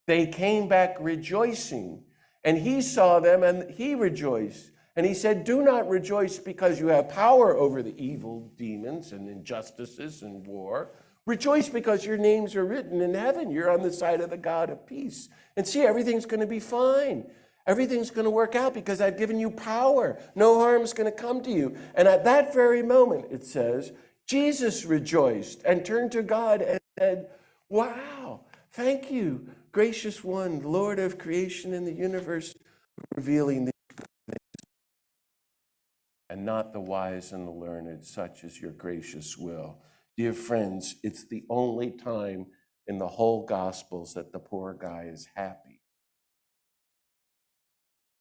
They came back rejoicing, and he saw them and he rejoiced. And he said, do not rejoice because you have power over the evil demons and injustices and war. Rejoice because your names are written in heaven. You're on the side of the God of peace. And see, everything's going to be fine. Everything's going to work out because I've given you power. No harm's going to come to you. And at that very moment, it says, Jesus rejoiced and turned to God and said, wow, Thank you, gracious one, Lord of creation and the universe, revealing the and not the wise and the learned, such is your gracious will. Dear friends, it's the only time in the whole Gospels that the poor guy is happy.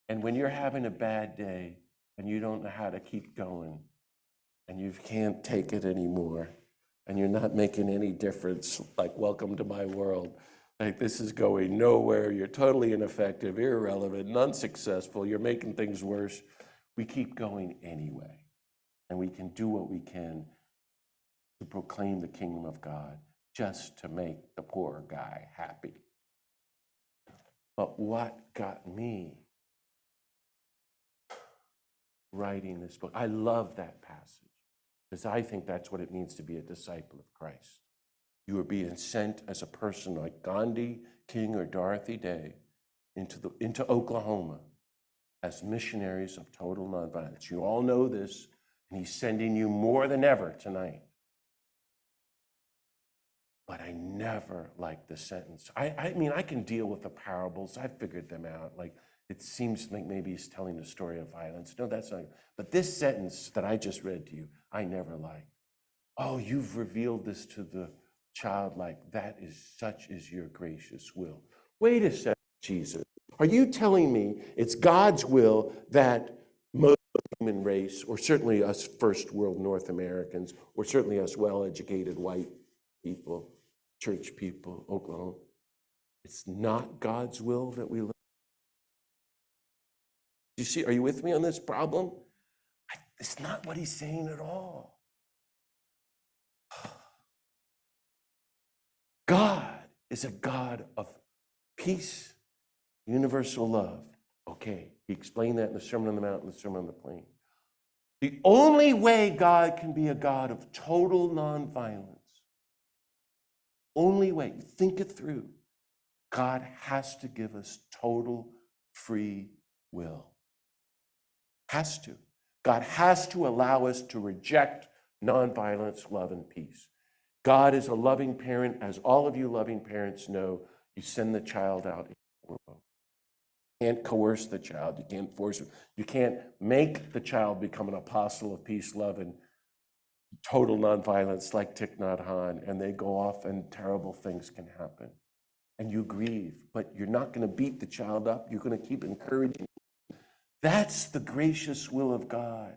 And when you're having a bad day and you don't know how to keep going and you can't take it anymore and you're not making any difference, like welcome to my world, like this is going nowhere, you're totally ineffective, irrelevant, unsuccessful, you're making things worse, we keep going anyway. And we can do what we can to proclaim the kingdom of God just to make the poor guy happy. But what got me writing this book, I love that passage because I think that's what it means to be a disciple of Christ. You are being sent as a person like Gandhi, King, or Dorothy Day into Oklahoma as missionaries of total nonviolence. You all know this, and he's sending you more than ever tonight. But I never liked the sentence. I mean, I can deal with the parables. I figured them out. Like, it seems like maybe he's telling the story of violence. No, that's not. But this sentence that I just read to you, I never liked. Oh, you've revealed this to the child like that is such is your gracious will. Wait a second, Jesus. Are you telling me it's God's will that most of the human race, or certainly us first world North Americans, or certainly us well-educated white people, church people, Oklahoma, it's not God's will that we live? You see, are you with me on this problem? It's not what he's saying at all. God is a God of peace, universal love. Okay, he explained that in the Sermon on the Mount and the Sermon on the Plain. The only way God can be a God of total nonviolence, only way, think it through, God has to give us total free will. Has to. God has to allow us to reject nonviolence, love, and peace. God is a loving parent. As all of you loving parents know, you send the child out into the world. You can't coerce the child. You can't force it. You can't make the child become an apostle of peace, love, and total nonviolence like Thich Nhat Hanh, and they go off and terrible things can happen. And you grieve, but you're not going to beat the child up. You're going to keep encouraging. That's the gracious will of God.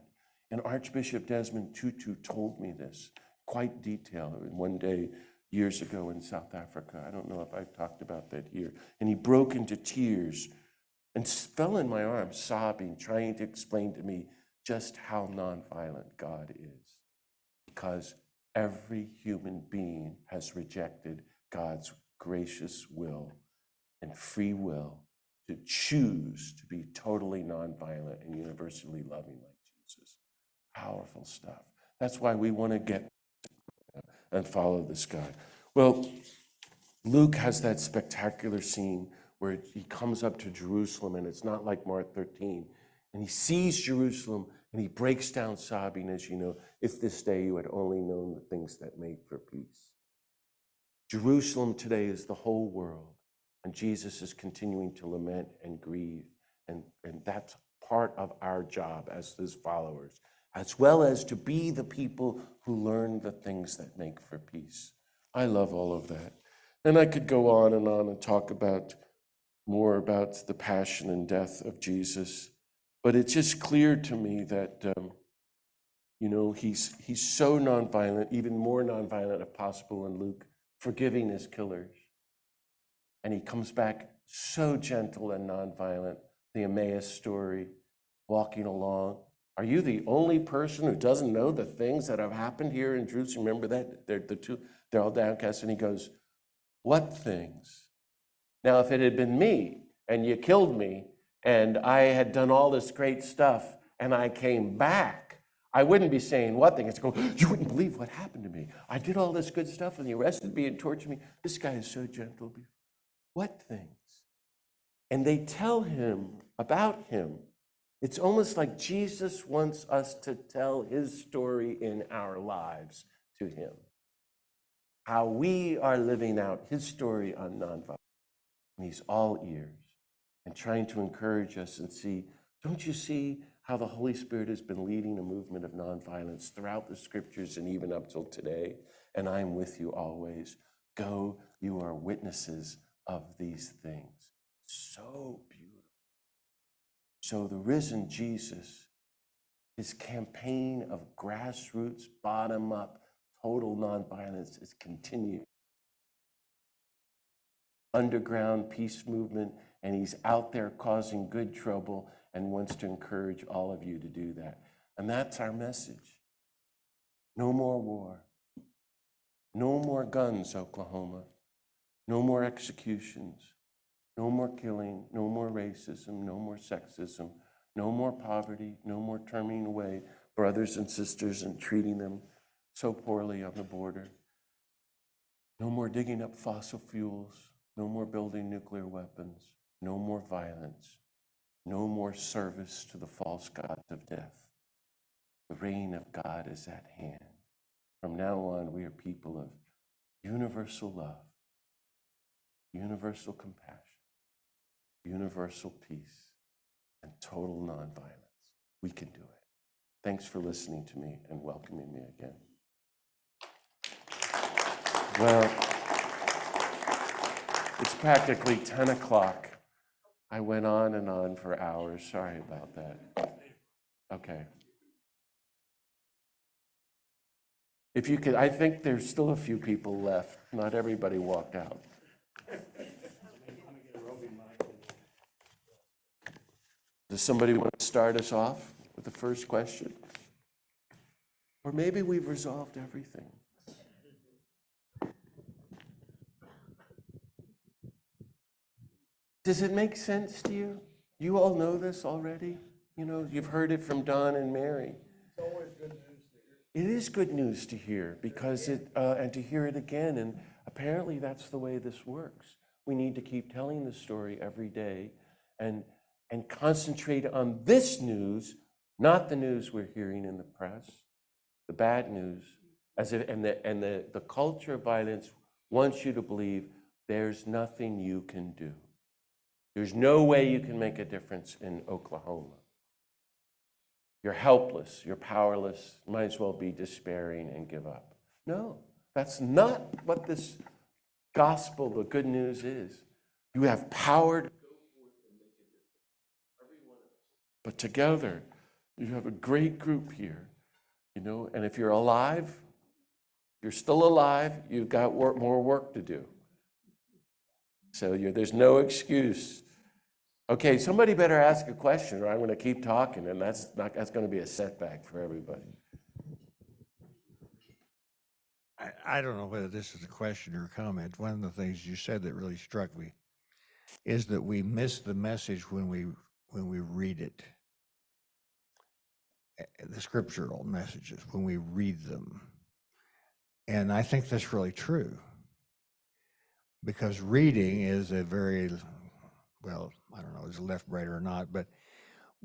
And Archbishop Desmond Tutu told me this quite detailed one day years ago in South Africa. I don't know if I've talked about that here. And he broke into tears and fell in my arms, sobbing, trying to explain to me just how nonviolent God is. Because every human being has rejected God's gracious will and free will to choose to be totally nonviolent and universally loving like Jesus. Powerful stuff. That's why we want to get and follow this God. Well, Luke has that spectacular scene where he comes up to Jerusalem, and it's not like Mark 13, and he sees Jerusalem and he breaks down sobbing, as you know, if this day you had only known the things that make for peace. Jerusalem today is the whole world, and Jesus is continuing to lament and grieve, and that's part of our job as his followers, as well as to be the people who learn the things that make for peace. I love all of that. And I could go on and talk about more about the passion and death of Jesus, but it's just clear to me that he's so nonviolent, even more nonviolent if possible in Luke, forgiving his killers. And he comes back so gentle and nonviolent, the Emmaus story, walking along. Are you the only person who doesn't know the things that have happened here in Jerusalem? Remember that? They're all downcast, and he goes, what things? Now, if it had been me, and you killed me, and I had done all this great stuff, and I came back, I wouldn't be saying what things. Go, you wouldn't believe what happened to me. I did all this good stuff, and you arrested me and tortured me. This guy is so gentle. What things? And they tell him about him. It's almost like Jesus wants us to tell his story in our lives to him. how we are living out his story on nonviolence. And he's all ears and trying to encourage us and see, don't you see how the Holy Spirit has been leading a movement of nonviolence throughout the scriptures and even up till today? And I'm with you always. Go, you are witnesses of these things. So beautiful. So the risen Jesus, his campaign of grassroots, bottom-up, total nonviolence is continuing. Underground peace movement, and he's out there causing good trouble and wants to encourage all of you to do that. And that's our message. No more war. No more guns, Oklahoma. No more executions. No more killing. No more racism. No more sexism. No more poverty. No more turning away brothers and sisters and treating them so poorly on the border. No more digging up fossil fuels. No more building nuclear weapons. No more violence. No more service to the false gods of death. The reign of God is at hand. From now on, we are people of universal love, universal compassion, universal peace, and total nonviolence. We can do it. Thanks for listening to me and welcoming me again. Well, it's practically 10 o'clock. I went on and on for hours. Sorry about that. Okay. If you could, I think there's still a few people left. Not everybody walked out. Does somebody want to start us off with the first question? Or maybe we've resolved everything. Does it make sense to you? You all know this already? You know, you've heard it from Don and Mary. It's always good news to hear. It is good news to hear because and to hear it again. And apparently that's the way this works. We need to keep telling the story every day and concentrate on this news, not the news we're hearing in the press, the bad news. The culture of violence wants you to believe there's nothing you can do. There's no way you can make a difference in Oklahoma. You're helpless, you're powerless, might as well be despairing and give up. No, that's not what this gospel, the good news is. You have power to go forth and make a difference, every one of us. But together, you have a great group here, you know, and if you're alive, you're still alive, you've got more work to do. So there's no excuse. Okay, somebody better ask a question or I'm going to keep talking, and that's going to be a setback for everybody. I don't know whether this is a question or a comment. One of the things you said that really struck me is that we miss the message when we read it. The scriptural messages, when we read them. And I think that's really true. Because reading is a very, well, I don't know, is it left, right, or not, but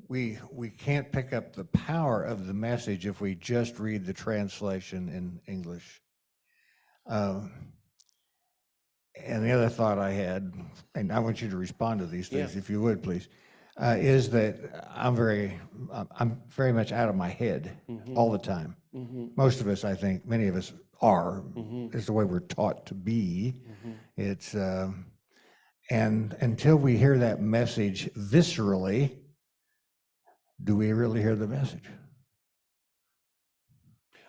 we can't pick up the power of the message if we just read the translation in English. And the other thought I had, and I want you to respond to these things, if you would, please, is that I'm very much out of my head all the time. Most of us, I think, many of us are. Is the way we're taught to be. It's and until we hear that message viscerally, do we really hear the message?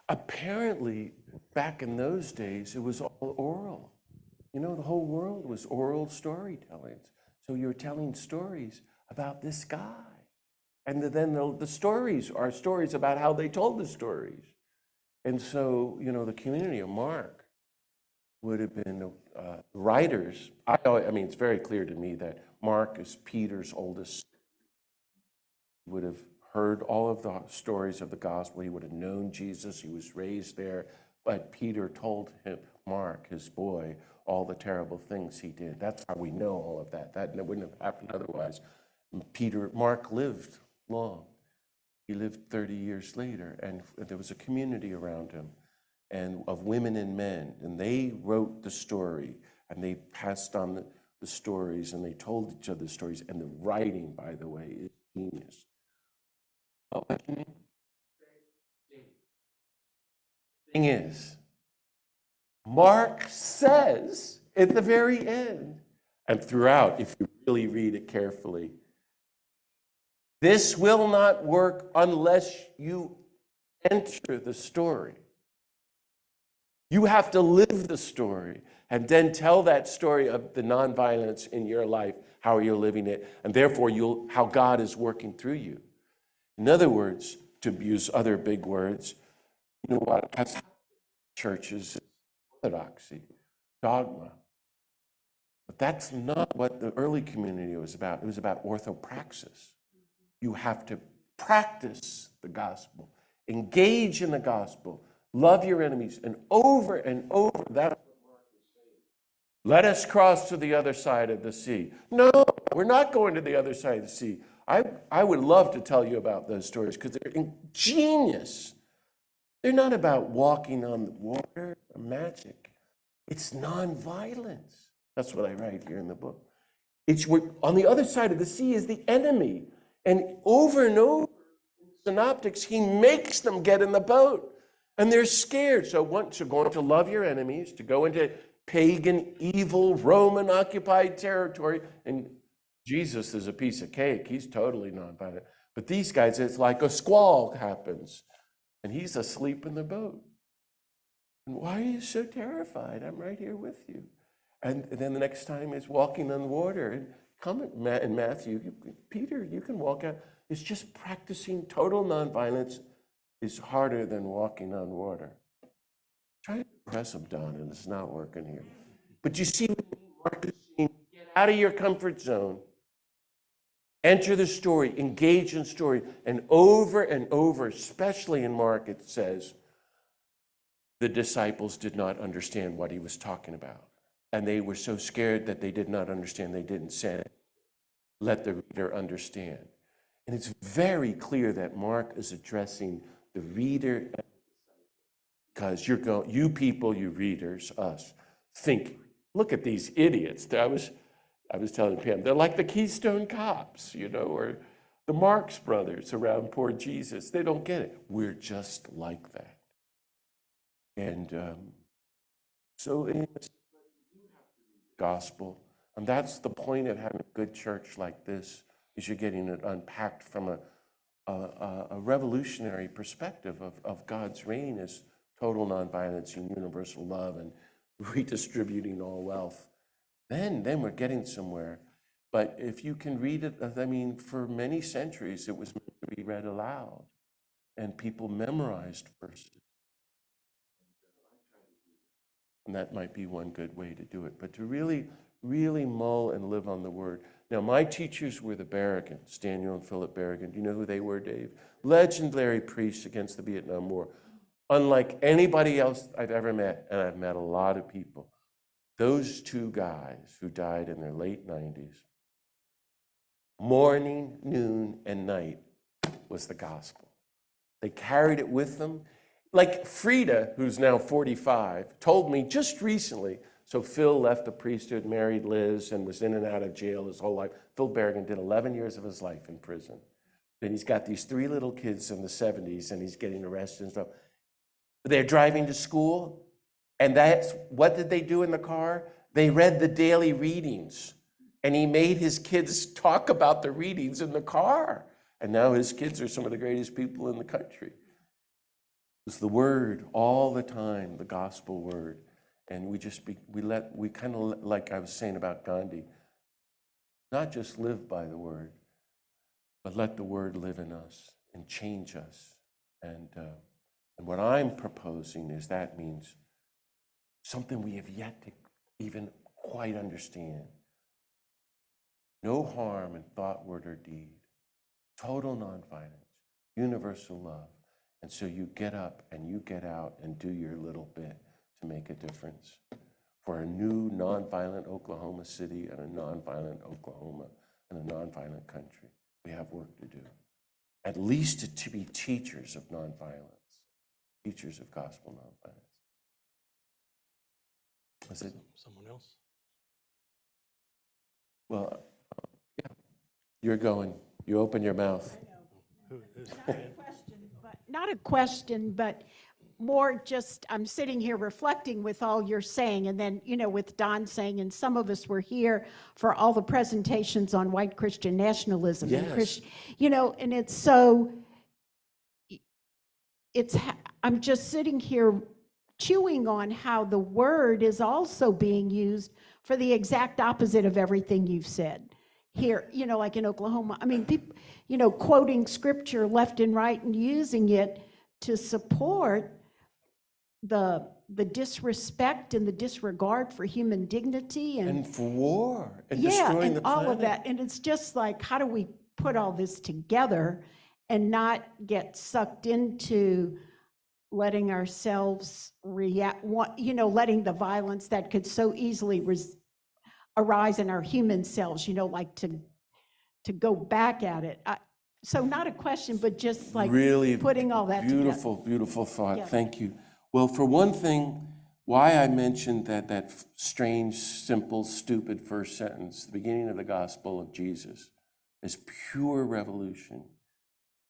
Apparently, back in those days, it was all oral. You know, the whole world was oral storytelling. So you're telling stories about this guy. And then the stories are stories about how they told the stories. And so, you know, the community of Mark would have been writers. I mean, it's very clear to me that Mark is Peter's oldest. He would have heard all of the stories of the gospel. He would have known Jesus. He was raised there. But Peter told him, Mark, his boy, all the terrible things he did. That's how we know all of that. That wouldn't have happened otherwise. Mark lived long. He lived 30 years later, and there was a community around him. and of women and men, and they wrote the story, and they passed on the stories, and they told each other stories, and the writing, by the way, is genius. Oh, what's your name? Thing is, Mark says at the very end, and throughout, if you really read it carefully, this will not work unless you enter the story. You have to live the story and then tell that story of the nonviolence in your life, how you're living it, and therefore how God is working through you. In other words, to use other big words, you know what? Churches, orthodoxy, dogma. But that's not what the early community was about. It was about orthopraxis. You have to practice the gospel, engage in the gospel, love your enemies, and over, that's what Mark is saying. Let us cross to the other side of the sea. No, we're not going to the other side of the sea. I would love to tell you about those stories because they're ingenious. They're not about walking on the water or magic. It's nonviolence. That's what I write here in the book. On the other side of the sea is the enemy. And over, in Synoptics, he makes them get in the boat. And they're scared. So once you're going to love your enemies, to go into pagan, evil, Roman-occupied territory, and Jesus is a piece of cake. He's totally nonviolent. But these guys, it's like a squall happens. And he's asleep in the boat. And why are you so terrified? I'm right here with you. And then the next time is walking on water. And come in Matthew, Peter, you can walk out. It's just practicing total nonviolence is harder than walking on water. Try to press them down, and it's not working here. But you see, Mark is saying, get out of your comfort zone. Enter the story, engage in story, and over, especially in Mark, it says, the disciples did not understand what he was talking about. And they were so scared that they did not understand, they didn't say it. Let the reader understand. And it's very clear that Mark is addressing the reader, because you people, you readers, us, think, look at these idiots. I was telling Pam, they're like the Keystone Cops, or the Marx Brothers around poor Jesus. They don't get it. We're just like that. And so in the gospel, and that's the point of having a good church like this, is you're getting it unpacked from a revolutionary perspective of God's reign as total nonviolence and universal love and redistributing all wealth. Then we're getting somewhere. But if you can read it, for many centuries, it was meant to be read aloud, and people memorized verses. And that might be one good way to do it. But to really, really mull and live on the word. Now, my teachers were the Berrigans, Daniel and Philip Berrigan. Do you know who they were, Dave? Legendary priests against the Vietnam War. Unlike anybody else I've ever met, and I've met a lot of people, those two guys who died in their late 90s, morning, noon, and night was the gospel. They carried it with them. Like Frida, who's now 45, told me just recently, so Phil left the priesthood, married Liz, and was in and out of jail his whole life. Phil Berrigan did 11 years of his life in prison. Then he's got these 3 little kids in the 70s, and he's getting arrested and stuff. They're driving to school, and what did they do in the car? They read the daily readings, and he made his kids talk about the readings in the car. And now his kids are some of the greatest people in the country. It's the word all the time, the gospel word. And we kind of, like I was saying about Gandhi, not just live by the word, but let the word live in us and change us. And what I'm proposing is that means something we have yet to even quite understand. No harm in thought, word, or deed. Total nonviolence, universal love. And so you get up and you get out and do your little bit to make a difference for a new nonviolent Oklahoma City and a nonviolent Oklahoma and a nonviolent country. We have work to do. At least to be teachers of nonviolence, teachers of gospel nonviolence. Was it? Someone else? Well, yeah, you're going. You open your mouth. Who is? Not a question, but more just, I'm sitting here reflecting with all you're saying, and then, with Don saying, and some of us were here for all the presentations on white Christian nationalism. And Yes. and it's so, I'm just sitting here chewing on how the word is also being used for the exact opposite of everything you've said here, like in Oklahoma. I mean, people, quoting scripture left and right and using it to support the disrespect and the disregard for human dignity And for war and yeah, destroying and the all planet. of that. And it's just like, how do we put all this together and not get sucked into letting ourselves react, letting the violence that could so easily arise in our human selves, like to go back at it. So not a question, but just like Really putting all that together. beautiful, beautiful thought. Yeah. Thank you. Well, for one thing, why I mentioned that strange, simple, stupid first sentence, the beginning of the gospel of Jesus, is pure revolution,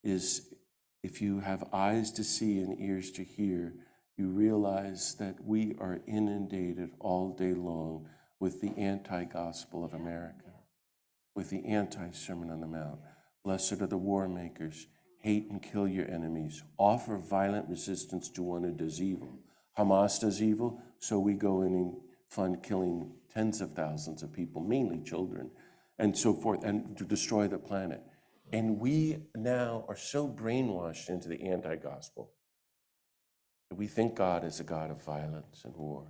is if you have eyes to see and ears to hear, you realize that we are inundated all day long with the anti-gospel of America, with the anti-Sermon on the Mount. Blessed are the war makers. Hate and kill your enemies. Offer violent resistance to one who does evil. Hamas does evil, so we go in and fund killing tens of thousands of people, mainly children, and so forth, and to destroy the planet. And we now are so brainwashed into the anti-gospel that we think God is a God of violence and war,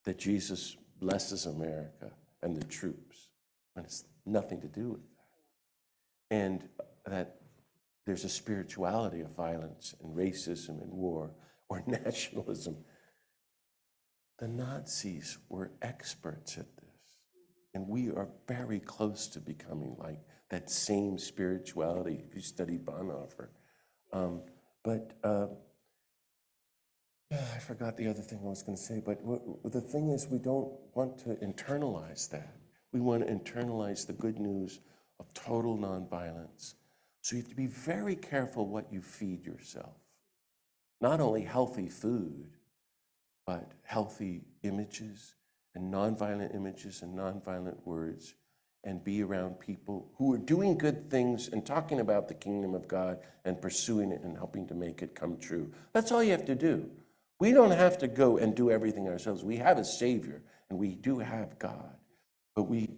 that Jesus blesses America and the troops, and it's nothing to do with that. And that there's a spirituality of violence and racism and war or nationalism. The Nazis were experts at this, and we are very close to becoming like that same spirituality if you study Bonhoeffer. I forgot the other thing I was going to say, but the thing is we don't want to internalize that. We want to internalize the good news of total nonviolence. So you have to be very careful what you feed yourself. Not only healthy food, but healthy images and nonviolent words, and be around people who are doing good things and talking about the kingdom of God and pursuing it and helping to make it come true. That's all you have to do. We don't have to go and do everything ourselves. We have a Savior, and we do have God. But we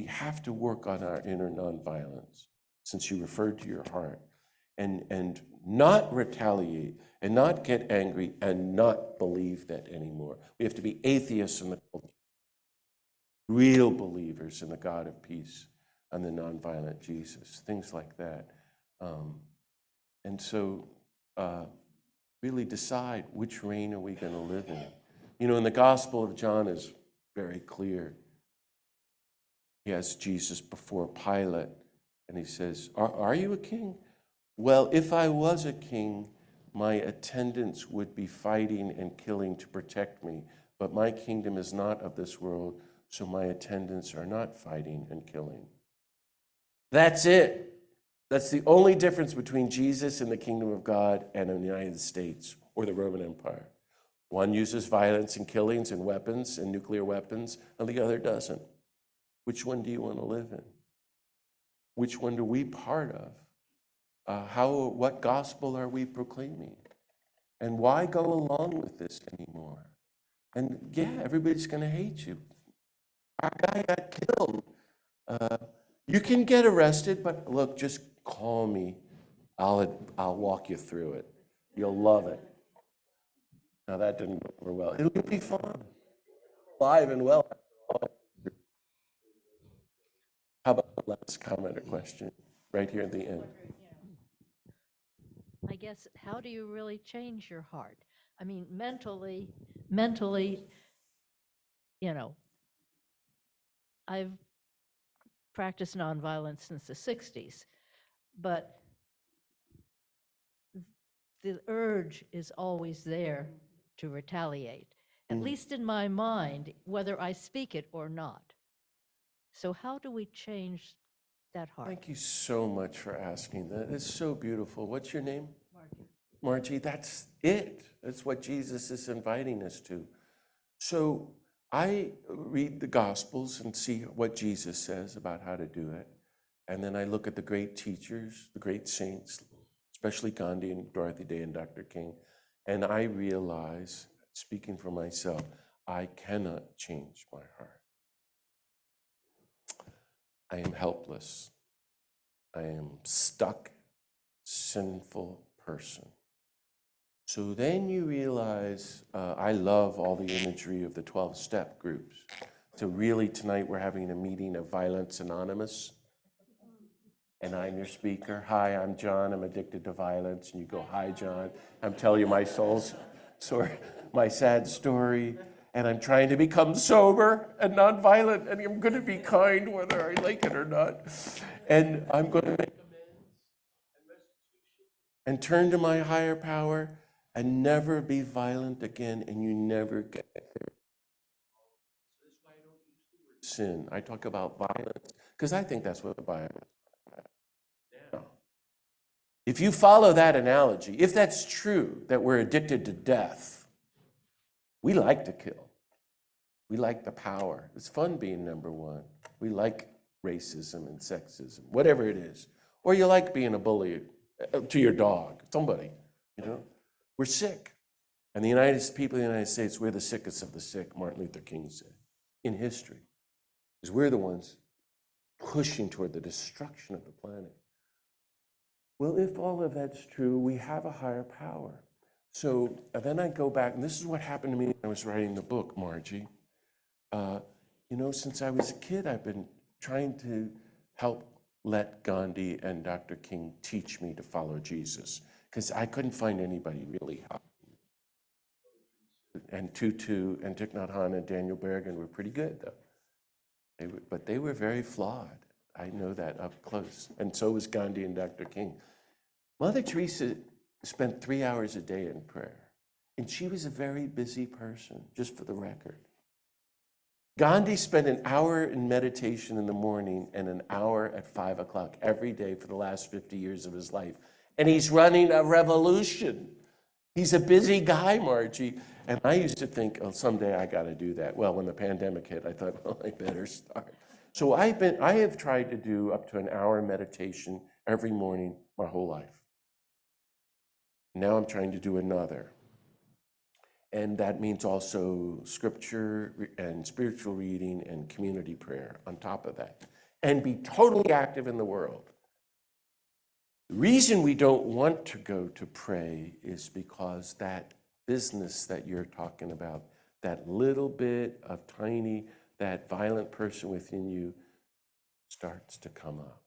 have to work on our inner nonviolence, since you referred to your heart, and not retaliate, and not get angry, and not believe that anymore. We have to be atheists in the culture, real believers in the God of peace and the nonviolent Jesus, things like that. And so really decide which reign are we going to live in. In the Gospel of John is very clear. He has Jesus before Pilate, and he says, are you a king? Well, if I was a king, my attendants would be fighting and killing to protect me, but my kingdom is not of this world, so my attendants are not fighting and killing. That's it. That's the only difference between Jesus and the kingdom of God and the United States or the Roman Empire. One uses violence and killings and weapons and nuclear weapons, and the other doesn't. Which one do you want to live in? Which one are we part of? What gospel are we proclaiming? And why go along with this anymore? And yeah, everybody's going to hate you. Our guy got killed. You can get arrested, but look, just call me. I'll walk you through it. You'll love it. Now that didn't go over well. It'll be fun. Live and well. How about the last comment or question right here at the end? I guess, how do you really change your heart? I mean, mentally, I've practiced nonviolence since the 60s, but the urge is always there to retaliate. at least in my mind, whether I speak it or not. So how do we change that heart? Thank you so much for asking that. It's so beautiful. What's your name? Margie, that's it. That's what Jesus is inviting us to. So I read the Gospels and see what Jesus says about how to do it. And then I look at the great teachers, the great saints, especially Gandhi and Dorothy Day and Dr. King. And I realize, speaking for myself, I cannot change my heart. I am helpless. I am stuck, sinful person. So then you realize, I love all the imagery of the 12-step groups. So really tonight we're having a meeting of Violence Anonymous. And I'm your speaker. Hi, I'm John. I'm addicted to violence. And you go, hi, John. I'm telling you my soul's story, my sad story. And I'm trying to become sober and nonviolent. And I'm going to be kind whether I like it or not. And I'm going to make amends and restitution and turn to my higher power and never be violent again. And you never get there. So that's why I don't use the word sin. I talk about violence because I think that's what the Bible is. Now, if you follow that analogy, if that's true, that we're addicted to death, we like to kill. We like the power. It's fun being number one. We like racism and sexism, whatever it is. Or you like being a bully to your dog, somebody, you know. We're sick. And the people of the United States, we're the sickest of the sick, Martin Luther King said, in history. Because we're the ones pushing toward the destruction of the planet. Well, if all of that's true, we have a higher power. So then I go back, and this is what happened to me when I was writing the book, Margie. You know, since I was a kid, I've been trying to help let Gandhi and Dr. King teach me to follow Jesus, because I couldn't find anybody really help. And Tutu and Thich Nhat Hanh and Daniel Berrigan were pretty good, though. But they were very flawed. I know that up close. And so was Gandhi and Dr. King. Mother Teresa spent 3 hours a day in prayer. And she was a very busy person, just for the record. Gandhi spent an hour in meditation in the morning and an hour at 5 o'clock every day for the last 50 years of his life. And he's running a revolution. He's a busy guy, Margie. And I used to think, oh, someday I got to do that. Well, when the pandemic hit, I thought, well, I better start. So I have tried to do up to an hour meditation every morning my whole life. Now I'm trying to do another. And that means also scripture and spiritual reading and community prayer on top of that. And be totally active in the world. The reason we don't want to go to pray is because that business that you're talking about, that little bit of tiny, that violent person within you starts to come up.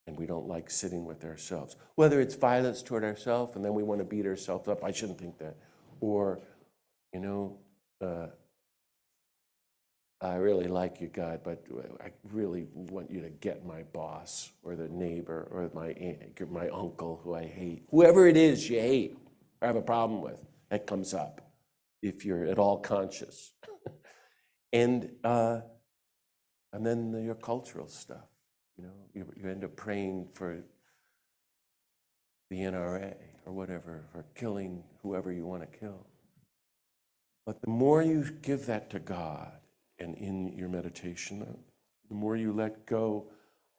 And we don't like sitting with ourselves. Whether it's violence toward ourselves and then we want to beat ourselves up, I shouldn't think that. Or, you know, I really like you, God, but I really want you to get my boss or the neighbor or my uncle who I hate. Whoever it is you hate or have a problem with, that comes up if you're at all conscious. And then your cultural stuff, you know, you end up praying for the NRA or whatever, for killing whoever you want to kill. But the more you give that to God and in your meditation, the more you let go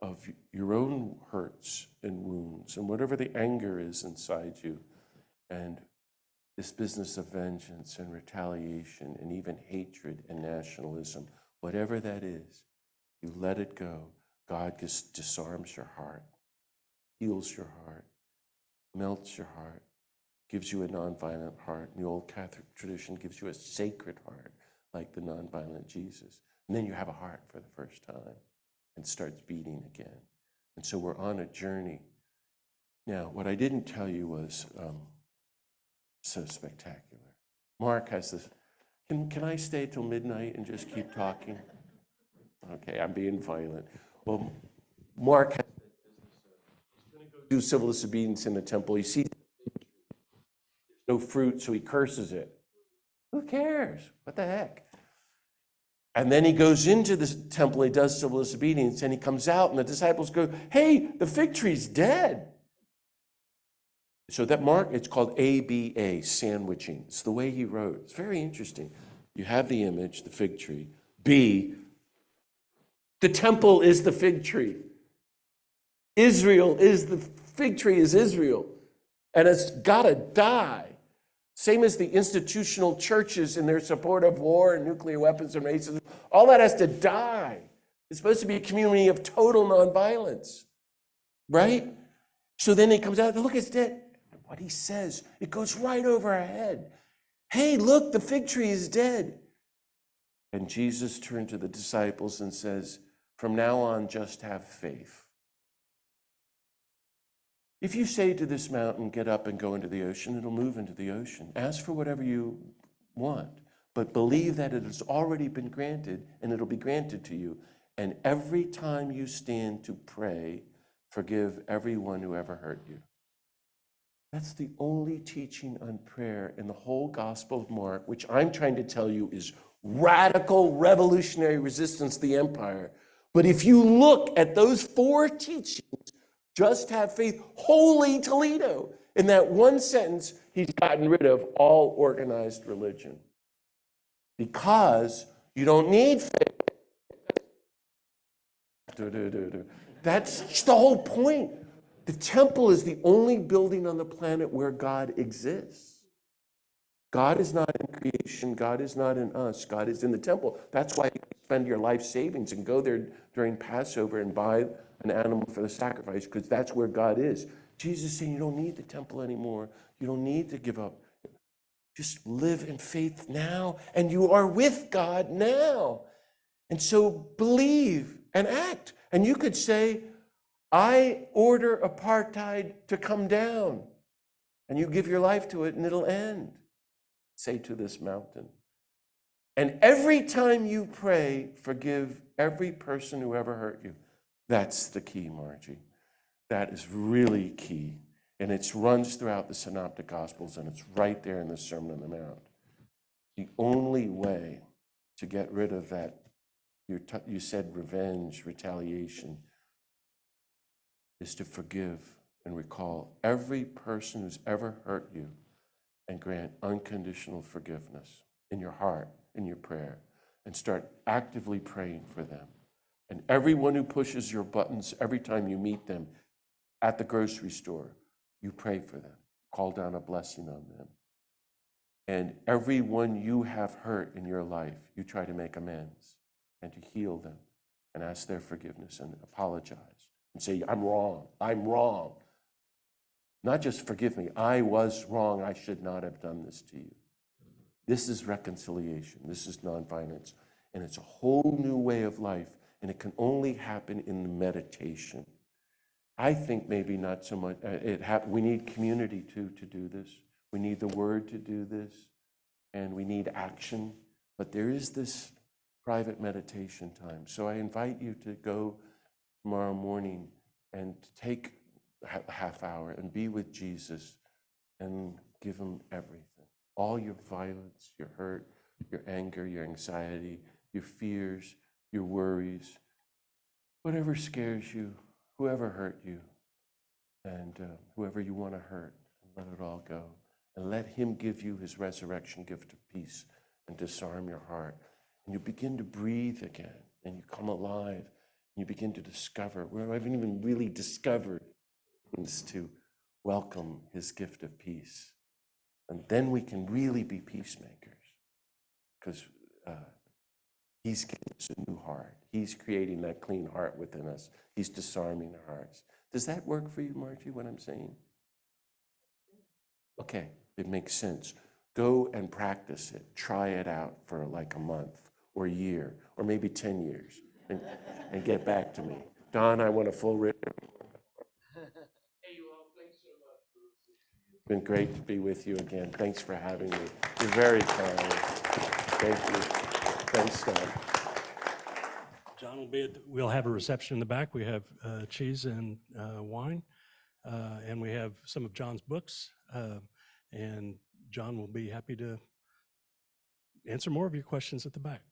of your own hurts and wounds and whatever the anger is inside you, and this business of vengeance and retaliation and even hatred and nationalism, whatever that is, you let it go. God just disarms your heart, heals your heart, melts your heart, gives you a nonviolent heart. And the old Catholic tradition gives you a sacred heart, like the nonviolent Jesus. And then you have a heart for the first time and starts beating again. And so we're on a journey. Now, what I didn't tell you was so spectacular. Mark has this, can I stay till midnight and just keep talking? Okay, I'm being violent. Well, Mark has this business of, he's going to go do civil disobedience in the temple. He sees no fruit, so he curses it. Who cares? What the heck? And then he goes into the temple, he does civil disobedience, and he comes out, and the disciples go, hey, the fig tree's dead. So that Mark, it's called ABA, sandwiching. It's the way he wrote. It's very interesting. You have the image, the fig tree. B, the temple is the fig tree. Israel is the fig tree is Israel. And it's got to die. Same as the institutional churches in their support of war and nuclear weapons and racism. All that has to die. It's supposed to be a community of total nonviolence, right? So then he comes out, look, it's dead. What he says, it goes right over our head. Hey, look, the fig tree is dead. And Jesus turned to the disciples and says, from now on, just have faith. If you say to this mountain, get up and go into the ocean, it'll move into the ocean. Ask for whatever you want, but believe that it has already been granted and it'll be granted to you. And every time you stand to pray, forgive everyone who ever hurt you. That's the only teaching on prayer in the whole Gospel of Mark, which I'm trying to tell you is radical, revolutionary resistance to the empire. But if you look at those 4 teachings, just have faith, holy Toledo. In that one sentence, he's gotten rid of all organized religion. Because you don't need faith. That's the whole point. The temple is the only building on the planet where God exists. God is not in creation. God is not in us. God is in the temple. That's why you spend your life savings and go there during Passover and buy an animal for the sacrifice, because that's where God is. Jesus is saying you don't need the temple anymore. You don't need to give up. Just live in faith now, and you are with God now. And so believe and act. And you could say, I order apartheid to come down, and you give your life to it and it'll end. Say to this mountain. And every time you pray, forgive every person who ever hurt you. That's the key, Margie. That is really key. And it runs throughout the Synoptic Gospels, and it's right there in the Sermon on the Mount. The only way to get rid of that, you said revenge, retaliation, is to forgive and recall every person who's ever hurt you and grant unconditional forgiveness in your heart, in your prayer, and start actively praying for them. And everyone who pushes your buttons every time you meet them at the grocery store, you pray for them, call down a blessing on them. And everyone you have hurt in your life, you try to make amends and to heal them and ask their forgiveness and apologize and say, I'm wrong, I'm wrong. Not just forgive me, I was wrong, I should not have done this to you. This is reconciliation, this is nonviolence, and it's a whole new way of life, and it can only happen in the meditation. I think maybe not so much, we need community too to do this. We need the word to do this, and we need action, but there is this private meditation time. So I invite you to go tomorrow morning and take a half hour and be with Jesus and give him everything. All your violence, your hurt, your anger, your anxiety, your fears, your worries, whatever scares you, whoever hurt you, and whoever you want to hurt, let it all go. And let him give you his resurrection gift of peace and disarm your heart. And you begin to breathe again, and you come alive, and you begin to discover, we haven't even really discovered, is to welcome his gift of peace. And then we can really be peacemakers, because he's giving us a new heart. He's creating that clean heart within us. He's disarming our hearts. Does that work for you, Margie, what I'm saying? Okay, it makes sense. Go and practice it. Try it out for like a month or a year or maybe 10 years and get back to me. Don, I want a full written. Hey, you all, thanks so much. It's been great to be with you again. Thanks for having me. You're very kind. Thank you. Thanks, Scott. John we'll have a reception in the back. We have cheese and wine, and we have some of John's books, and John will be happy to answer more of your questions at the back.